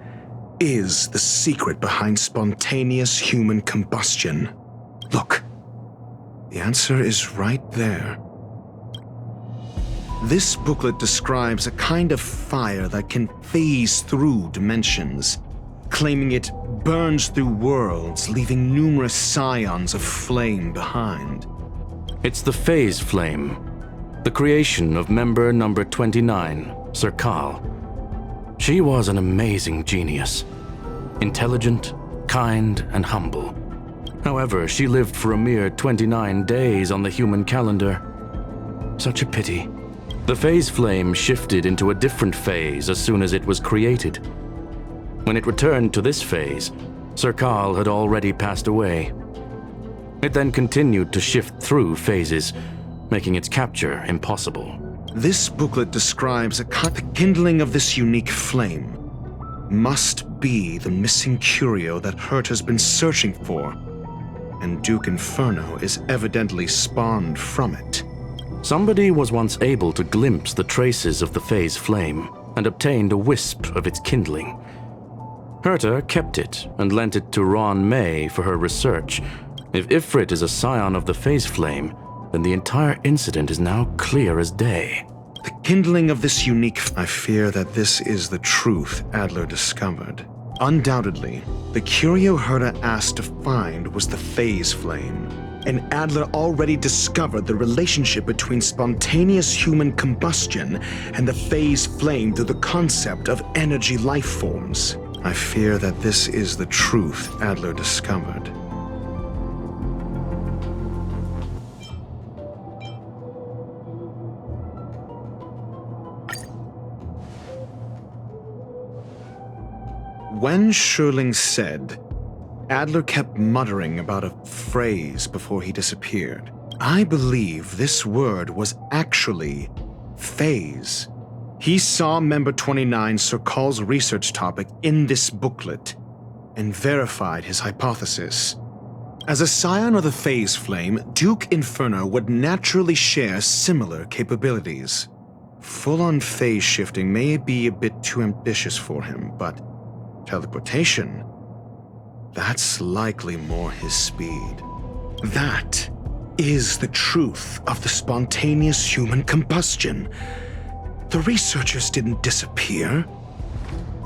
is the secret behind spontaneous human combustion. Look, the answer is right there. This booklet describes a kind of fire that can phase through dimensions, claiming it burns through worlds, leaving numerous scions of flame behind. It's the phase flame, the creation of member number 29, Sir Howl. She was an amazing genius, intelligent, kind, and humble. However, she lived for a mere 29 days on the human calendar. Such a pity. The phase flame shifted into a different phase as soon as it was created. When it returned to this phase, Sir Howl had already passed away. It then continued to shift through phases, making its capture impossible. This booklet describes the kindling of this unique flame must be the missing curio that Hurt has been searching for, and Duke Inferno is evidently spawned from it. Somebody was once able to glimpse the traces of the phase flame and obtained a wisp of its kindling. Herta kept it and lent it to Ron May for her research. If Ifrit is a scion of the phase flame, then the entire incident is now clear as day. The kindling of this unique... I fear that this is the truth Adler discovered. Undoubtedly, the curio Herta asked to find was the phase flame, and Adler already discovered the relationship between spontaneous human combustion and the phase flame through the concept of energy life forms. I fear that this is the truth Adler discovered. When Schurling said, Adler kept muttering about a phrase before he disappeared. I believe this word was actually phase. He saw member 29 Sir Houl's research topic in this booklet and verified his hypothesis. As a scion of the phase flame, Duke Inferno would naturally share similar capabilities. Full-on phase shifting may be a bit too ambitious for him, but teleportation, that's likely more his speed. That is the truth of the spontaneous human combustion. The researchers didn't disappear.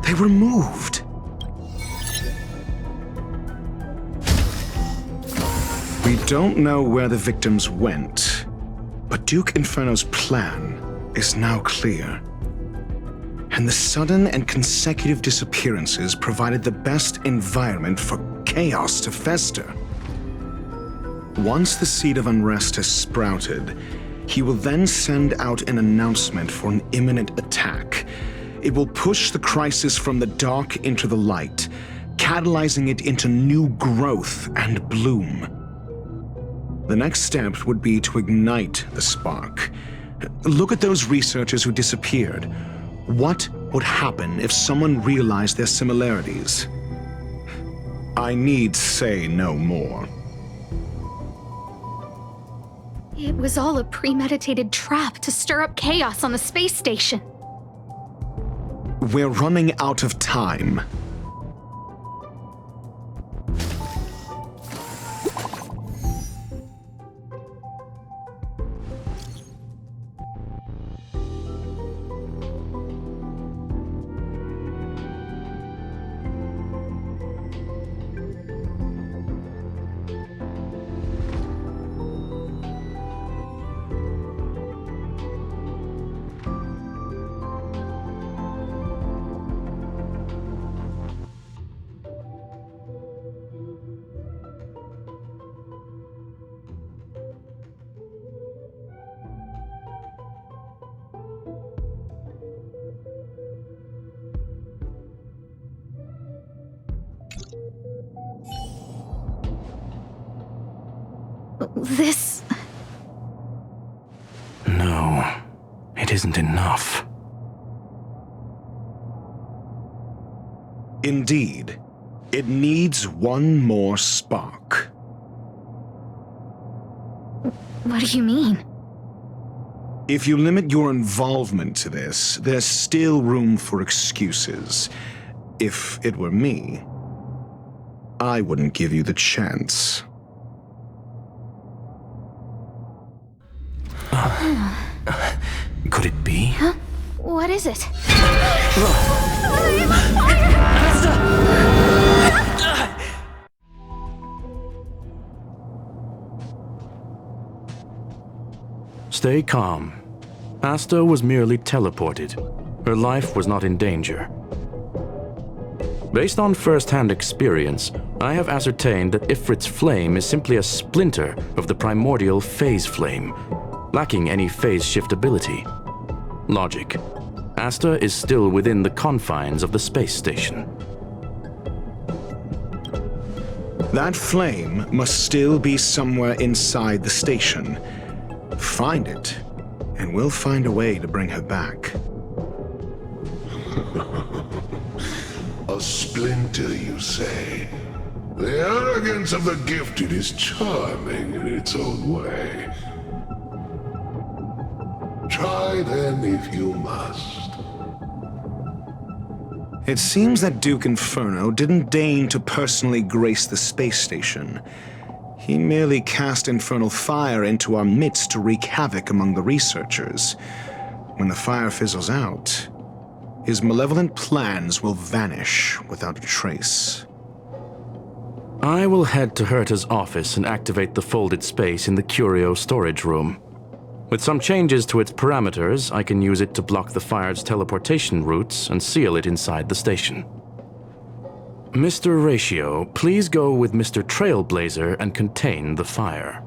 They were moved. We don't know where the victims went, but Duke Inferno's plan is now clear. And the sudden and consecutive disappearances provided the best environment for chaos to fester. Once the seed of unrest has sprouted, he will then send out an announcement for an imminent attack. It will push the crisis from the dark into the light, catalyzing it into new growth and bloom. The next step would be to ignite the spark. Look at those researchers who disappeared. What would happen if someone realized their similarities? I need say no more. It was all a premeditated trap to stir up chaos on the space station. We're running out of time. This... No, it isn't enough. Indeed, it needs one more spark. What do you mean? If you limit your involvement to this, there's still room for excuses. If it were me, I wouldn't give you the chance. Could it be? Huh? What is it? Stay calm. Asta was merely teleported. Her life was not in danger. Based on first-hand experience, I have ascertained that Ifrit's flame is simply a splinter of the primordial phase flame, lacking any phase shift ability. Logic. Asta is still within the confines of the space station. That flame must still be somewhere inside the station. Find it, and we'll find a way to bring her back. A splinter, you say? The arrogance of the gifted is charming in its own way. Try then if you must. It seems that Duke Inferno didn't deign to personally grace the space station. He merely cast infernal fire into our midst to wreak havoc among the researchers. When the fire fizzles out, his malevolent plans will vanish without a trace. I will head to Herta's office and activate the folded space in the curio storage room. With some changes to its parameters, I can use it to block the fire's teleportation routes and seal it inside the station. Mr. Ratio, please go with Mr. Trailblazer and contain the fire.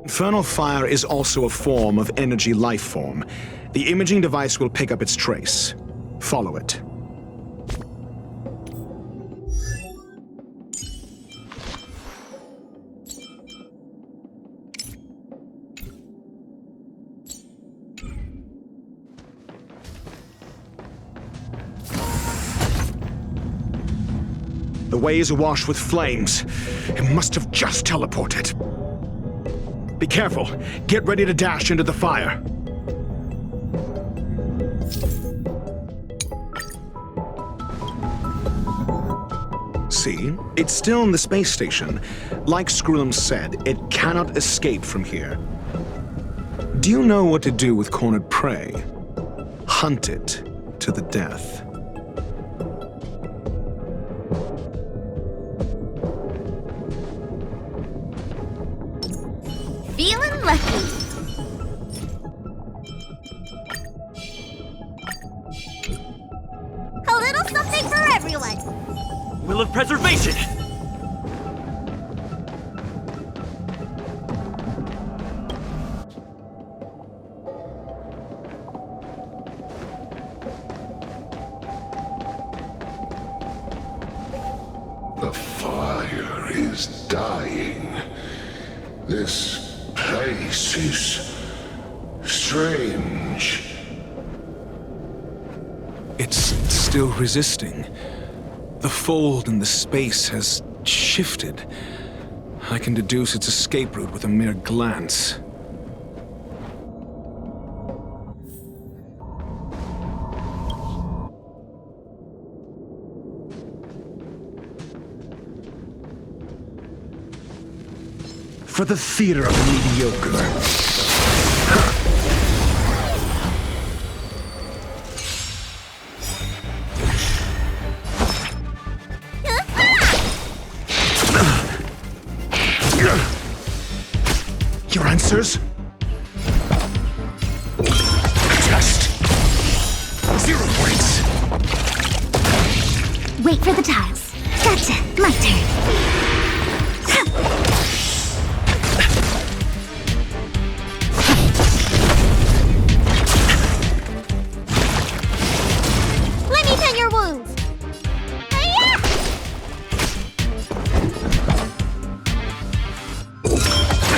Infernal fire is also a form of energy life form. The imaging device will pick up its trace. Follow it. way is awash with flames. It must have just teleported. Be careful. Get ready to dash into the fire. See? It's still in the space station. Like Scrollum said, it cannot escape from here. Do you know what to do with cornered prey? Hunt it to the death. Feeling lucky. A little something for everyone. Will of Preservation! The fire is dying. This place is strange. It's still resisting. The fold in the space has shifted. I can deduce its escape route with a mere glance. For the theater of the mediocre. Your answers? Test. 0 points. Wait for the tiles. Gotcha. My turn. Let me tend your wounds. Hi-ya!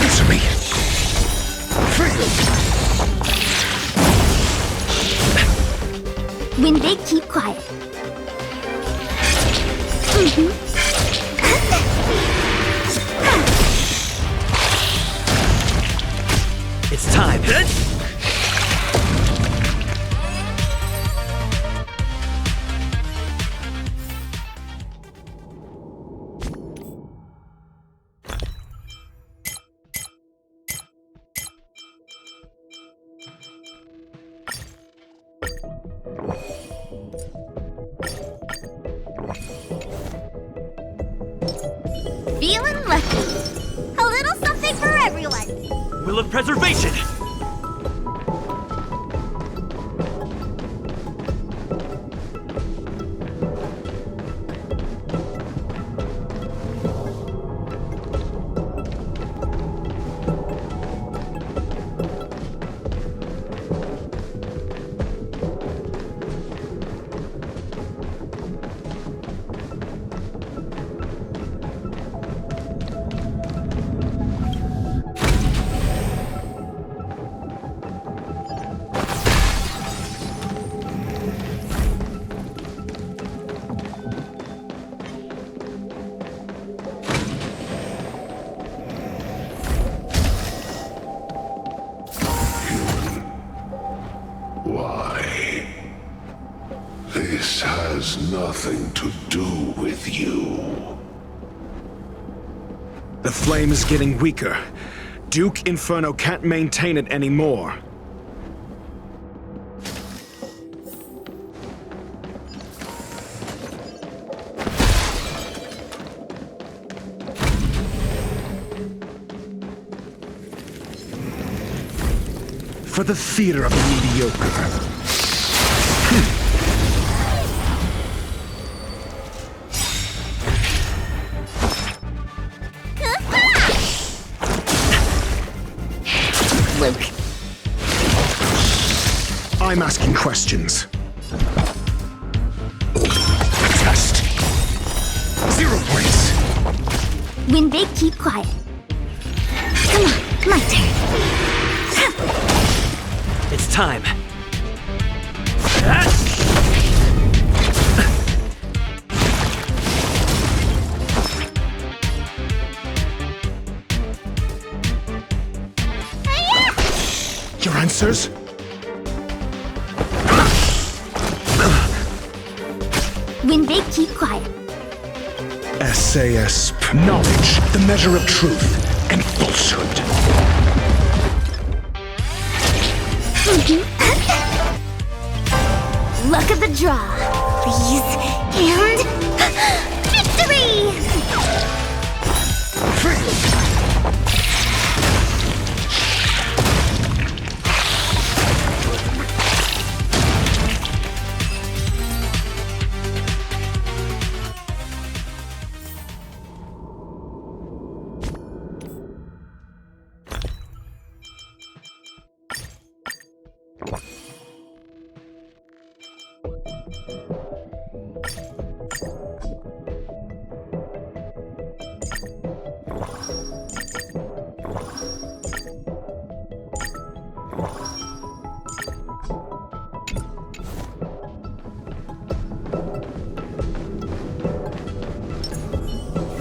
Answer me. When they keep quiet. It's time. Feeling lucky. A little something for everyone. Will of Preservation! Why? This has nothing to do with you. The flame is getting weaker. Duke Inferno can't maintain it anymore. For the theater of the mediocre. Luke. I'm asking questions. Test. 0 points. When they keep quiet. Come on, my turn. It's time. answers? When big, keep quiet. SAS. Knowledge, the measure of truth and falsehood. Luck of the draw, please. And victory!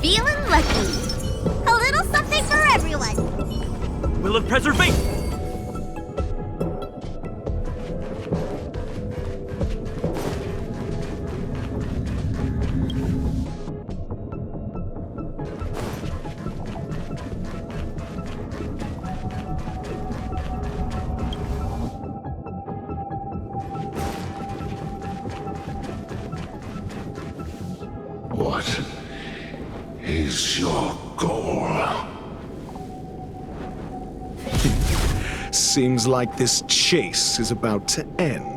Feeling lucky. A little something for everyone. Will of preservation! What is your goal? Seems like this chase is about to end.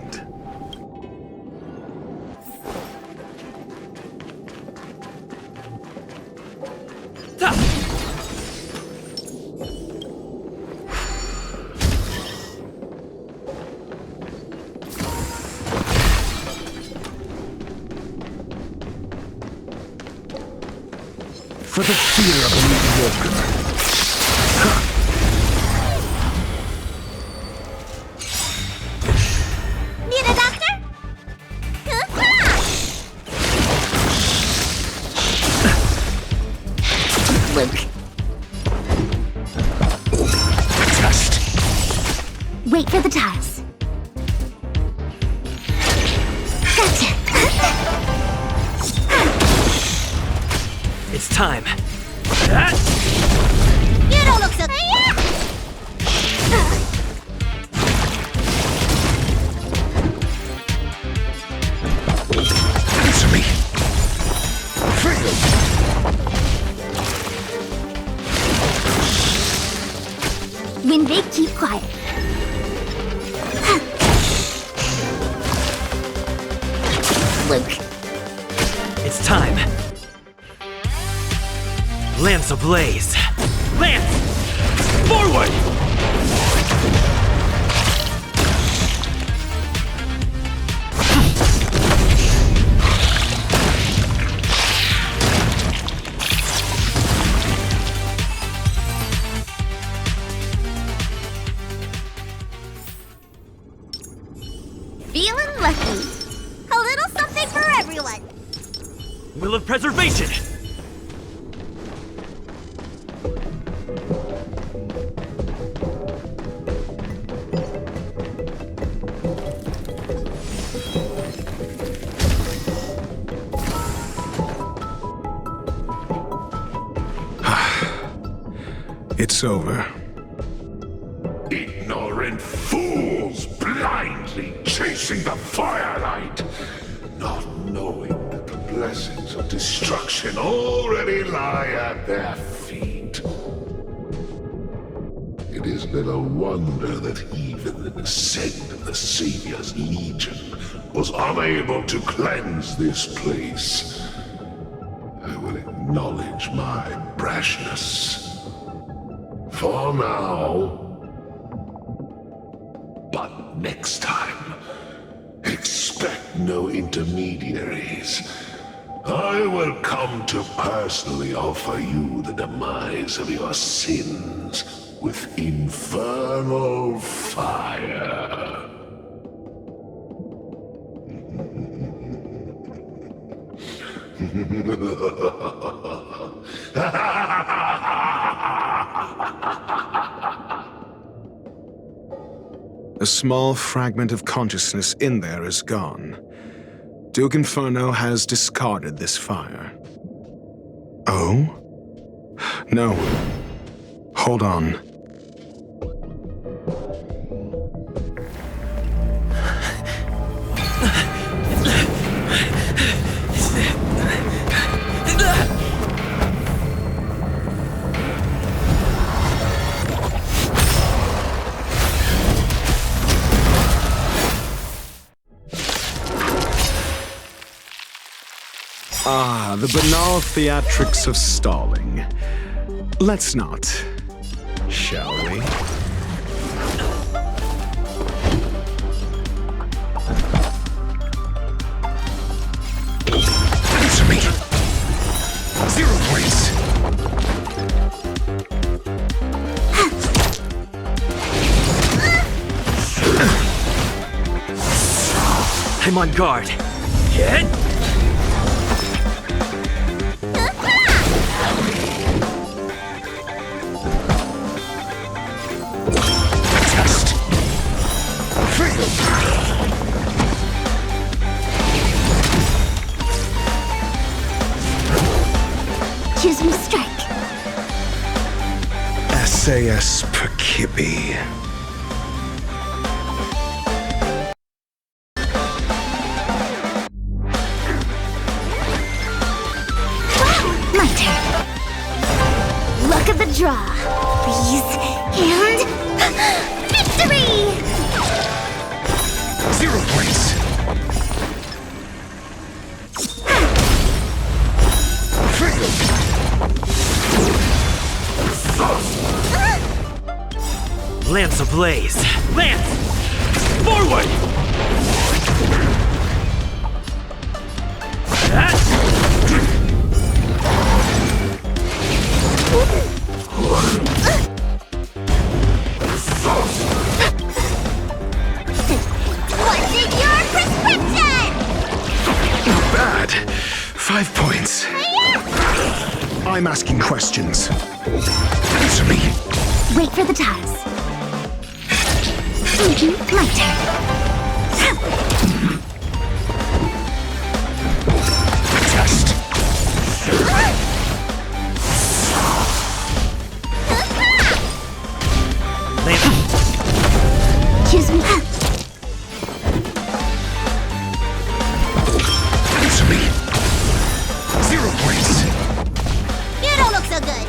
For the fear of the mediocre. Need a doctor? Luke. Test. Wait for the tiles. Gotcha. It's time. You don't look so... Answer me. When big, keep quiet. Luke. It's time. Lance ablaze. Lance! Forward! Feeling lucky. A little something for everyone. Will of preservation! It's over. Ignorant fools blindly chasing the firelight, not knowing that the blessings of destruction already lie at their feet. It is little wonder that even the descent of the Savior's Legion was unable to cleanse this place. I will acknowledge my brashness. For now. But next time, expect no intermediaries. I will come to personally offer you the demise of your sins with infernal fire. small fragment of consciousness in there is gone. Duke Inferno has discarded this fire. Oh? No. Hold on. Ah, the banal theatrics of stalling. Let's not, shall we? Answer me! 0 points! I'm on guard. Hit! Choose me strike. SAS Perkibi. My turn. Luck of the draw. Freeze and victory! 0 points! Lance ablaze! Lance! Forward! What's in your prescription? Not bad. 5 points. I'm asking questions. Answer me. Wait for the tiles. My turn. Test. Choose me. Answer me. 0 points. You don't look so good.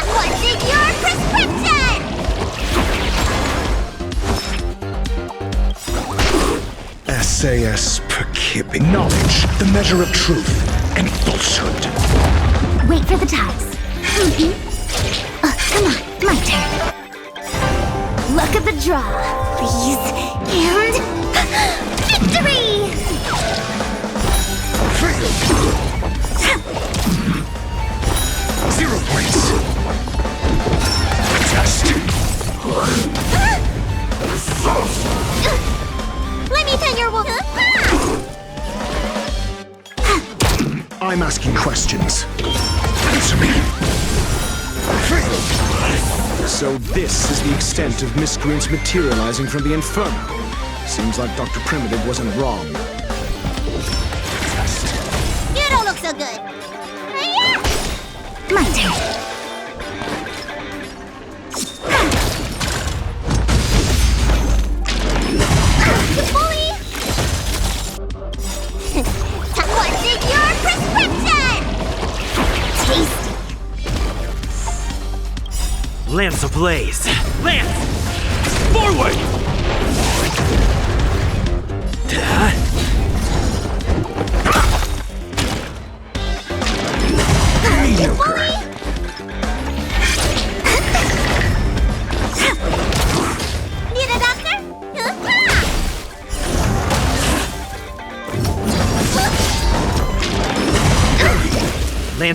What's in your prescription? SAS Perkibi. Knowledge, the measure of truth and falsehood. Wait for the tiles. Come on, my turn. Luck of the draw. Freeze and victory! 0 points. Test. Let me turn your wolf. I'm asking questions. Answer me. So this is the extent of miscreants materializing from the Inferno. Seems like Dr. Primitive wasn't wrong. You don't look so good. My turn. Bully! What's in your prescription? Tasty. Lance ablaze! Lance! Forward! Mediocre. Need a doctor?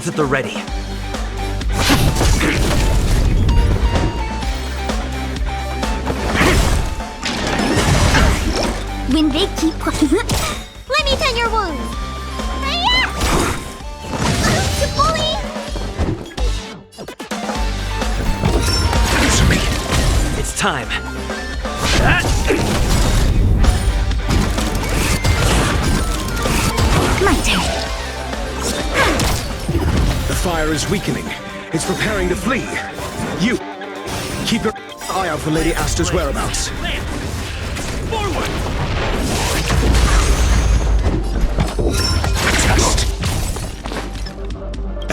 Lance at the ready. When they keep let me tend your wounds. Hiya! You bully! Answer me. It's time. My turn. The fire is weakening. It's preparing to flee. You, keep your eye out for Lady Asta's whereabouts. Forward! Test.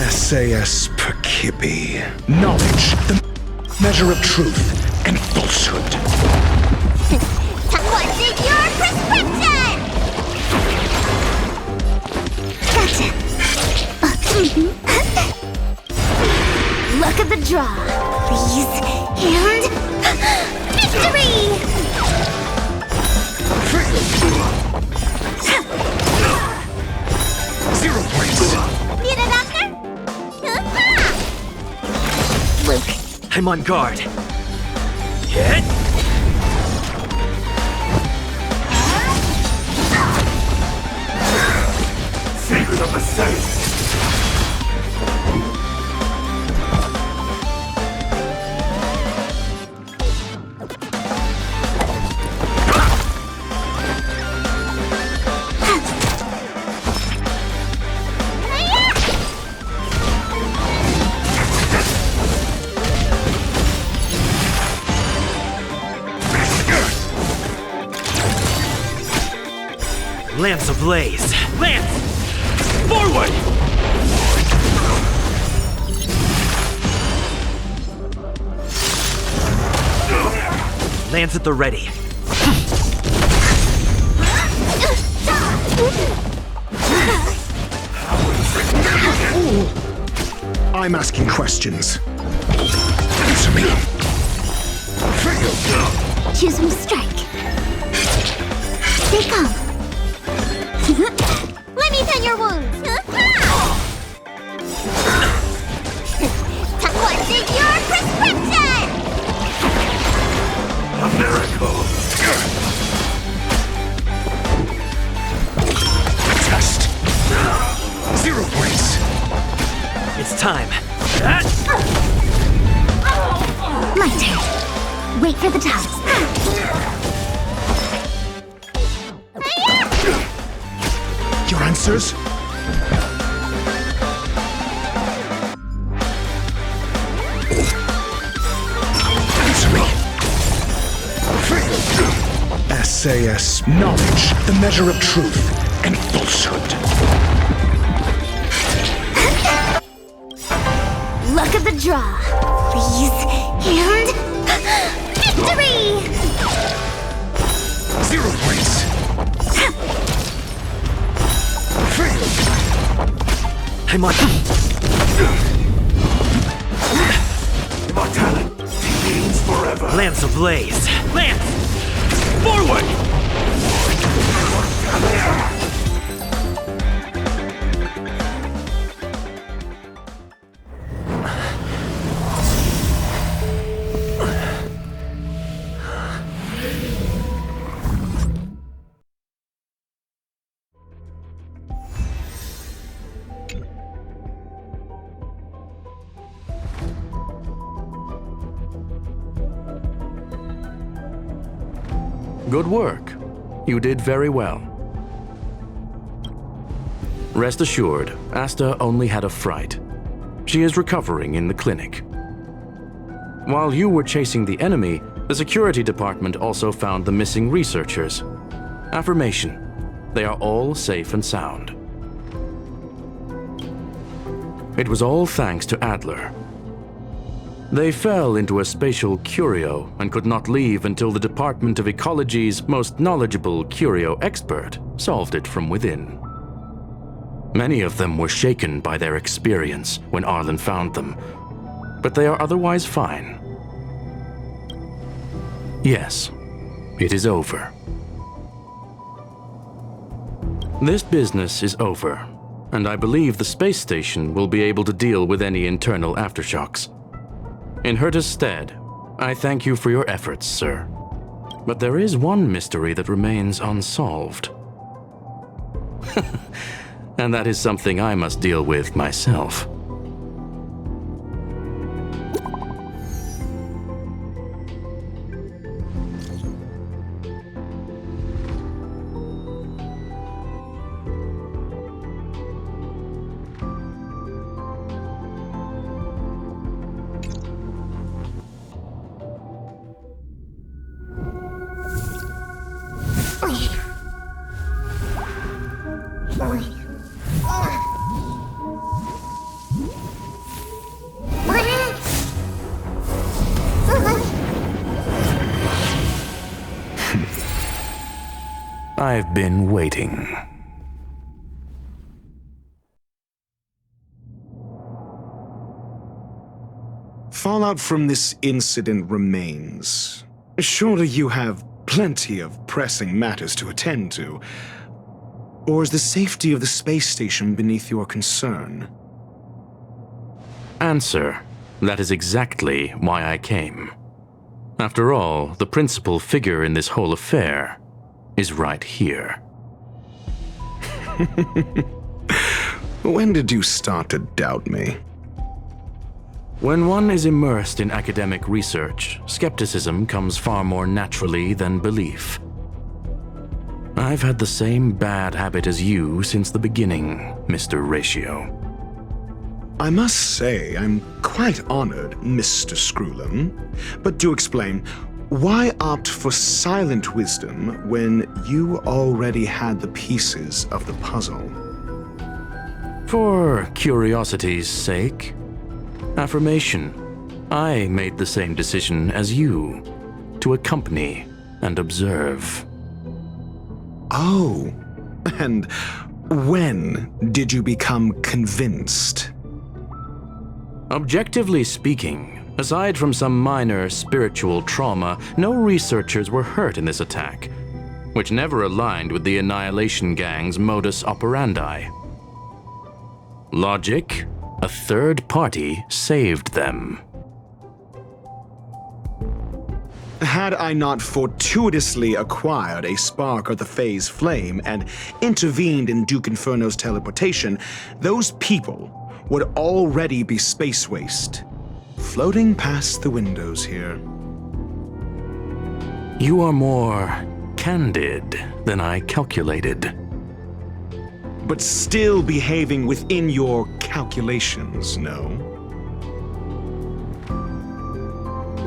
SAS Perkibi. Knowledge, the measure of truth and falsehood. What's in your prescription? Gotcha. Look at the draw, please, and victory! 0 points. Need a doctor? Luke. I'm on guard. Hit! Secret of the saints! Lance ablaze! Lance! Forward! Lance at the ready. I'm asking questions. Answer me. Choose from strike. Stay calm. Let me tend your wounds. What's in your prescription? A miracle. Test. 0 points. It's time. My turn. Wait for the toss. Your answers? Answer me. SAS knowledge, the measure of truth and falsehood. Luck of the draw, please, and victory! 0 points. I'm on. Immortality means forever. Lance ablaze! Lance! Forward! Good work. You did very well. Rest assured, Asta only had a fright. She is recovering in the clinic. While you were chasing the enemy, the security department also found the missing researchers. Affirmation: they are all safe and sound. It was all thanks to Adler. They fell into a spatial curio and could not leave until the Department of Ecology's most knowledgeable curio expert solved it from within. Many of them were shaken by their experience when Arlen found them, but they are otherwise fine. Yes, it is over. This business is over, and I believe the space station will be able to deal with any internal aftershocks. In Herta's stead, I thank you for your efforts, sir. But there is one mystery that remains unsolved. And that is something I must deal with myself. I've been waiting. Fallout from this incident remains. Surely you have plenty of pressing matters to attend to. Or is the safety of the space station beneath your concern? Answer. That is exactly why I came. After all, the principal figure in this whole affair is right here. When did you start to doubt me? When one is immersed in academic research, skepticism comes far more naturally than belief. I've had the same bad habit as you since the beginning, Mr. Ratiio. I must say, I'm quite honored, Mr. Screwlum. But do explain, why opt for silent wisdom when you already had the pieces of the puzzle? For curiosity's sake. Affirmation. I made the same decision as you, to accompany and observe. Oh, and when did you become convinced? Objectively speaking, aside from some minor spiritual trauma, no researchers were hurt in this attack, which never aligned with the Annihilation Gang's modus operandi. Logic? A third party saved them. Had I not fortuitously acquired a spark of the Phase Flame and intervened in Duke Inferno's teleportation, those people would already be space waste, floating past the windows here. You are more candid than I calculated. But still behaving within your calculations, no?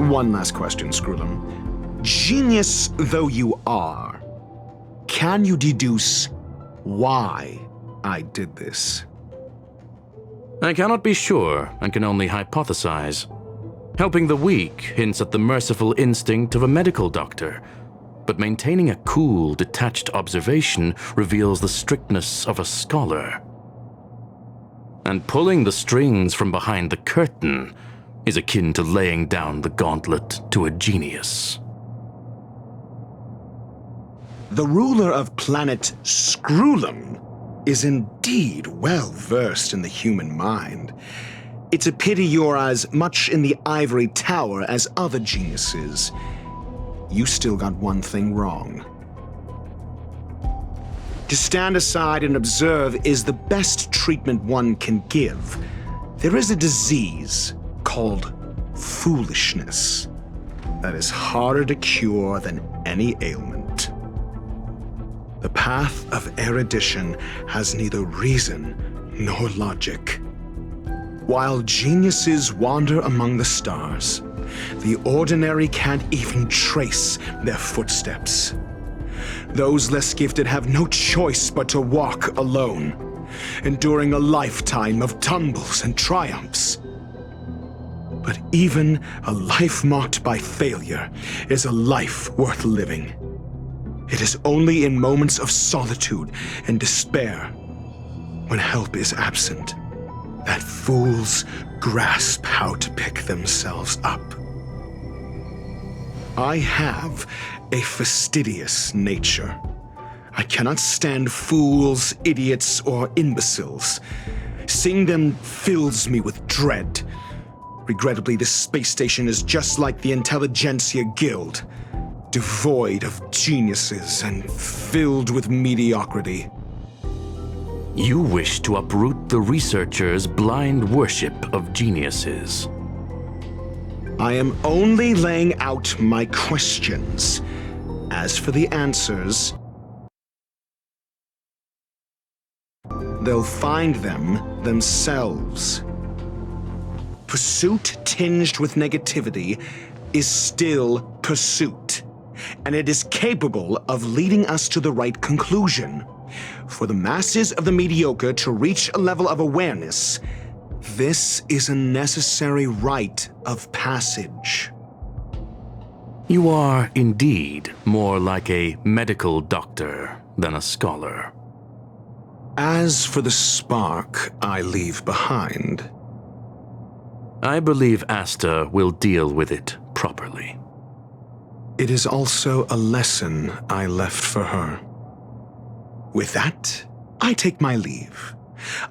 One last question, Screwlum. Genius though you are, can you deduce why I did this? I cannot be sure and can only hypothesize. Helping the weak hints at the merciful instinct of a medical doctor, but maintaining a cool, detached observation reveals the strictness of a scholar. And pulling the strings from behind the curtain is akin to laying down the gauntlet to a genius. The ruler of planet Screwlum is indeed well-versed in the human mind. It's a pity you're as much in the ivory tower as other geniuses. You still got one thing wrong. To stand aside and observe is the best treatment one can give. There is a disease called foolishness that is harder to cure than any ailment. The path of erudition has neither reason nor logic. While geniuses wander among the stars, the ordinary can't even trace their footsteps. Those less gifted have no choice but to walk alone, enduring a lifetime of tumbles and triumphs. But even a life marked by failure is a life worth living. It is only in moments of solitude and despair, when help is absent, that fools grasp how to pick themselves up. I have a fastidious nature. I cannot stand fools, idiots, or imbeciles. Seeing them fills me with dread. Regrettably, this space station is just like the Intelligentsia Guild, devoid of geniuses and filled with mediocrity. You wish to uproot the researchers' blind worship of geniuses. I am only laying out my questions. As for the answers, they'll find them themselves. Pursuit tinged with negativity is still pursuit, and it is capable of leading us to the right conclusion. For the masses of the mediocre to reach a level of awareness, this is a necessary rite of passage. You are indeed more like a medical doctor than a scholar. As for the spark I leave behind, I believe Asta will deal with it properly. It is also a lesson I left for her. With that, I take my leave.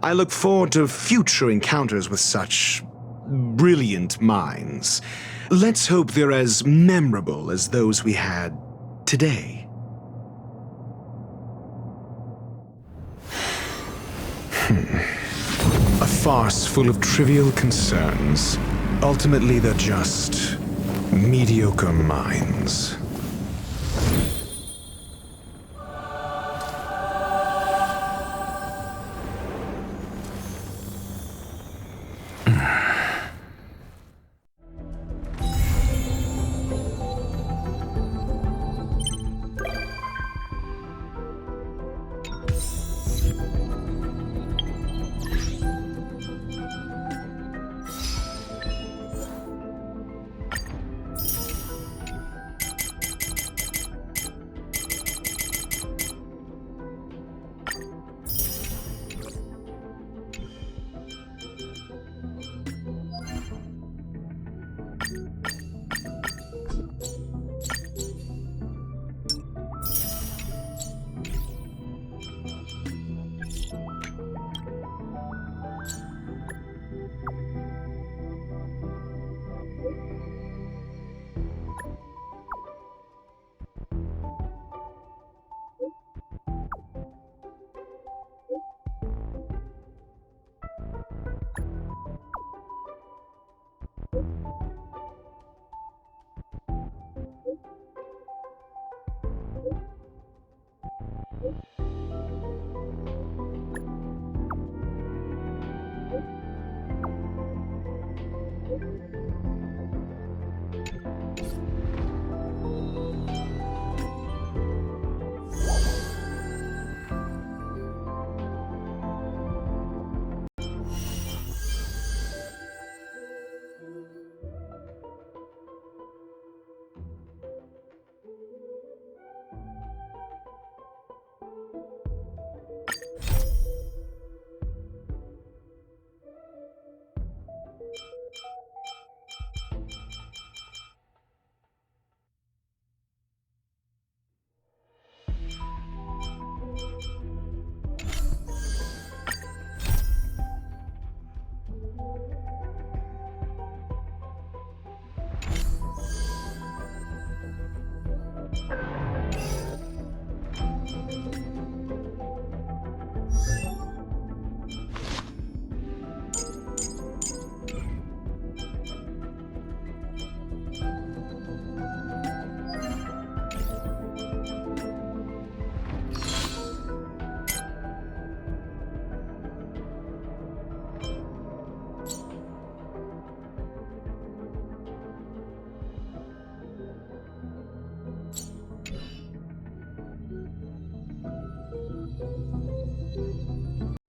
I look forward to future encounters with such brilliant minds. Let's hope they're as memorable as those we had today. A farce full of trivial concerns. Ultimately, they're just mediocre minds.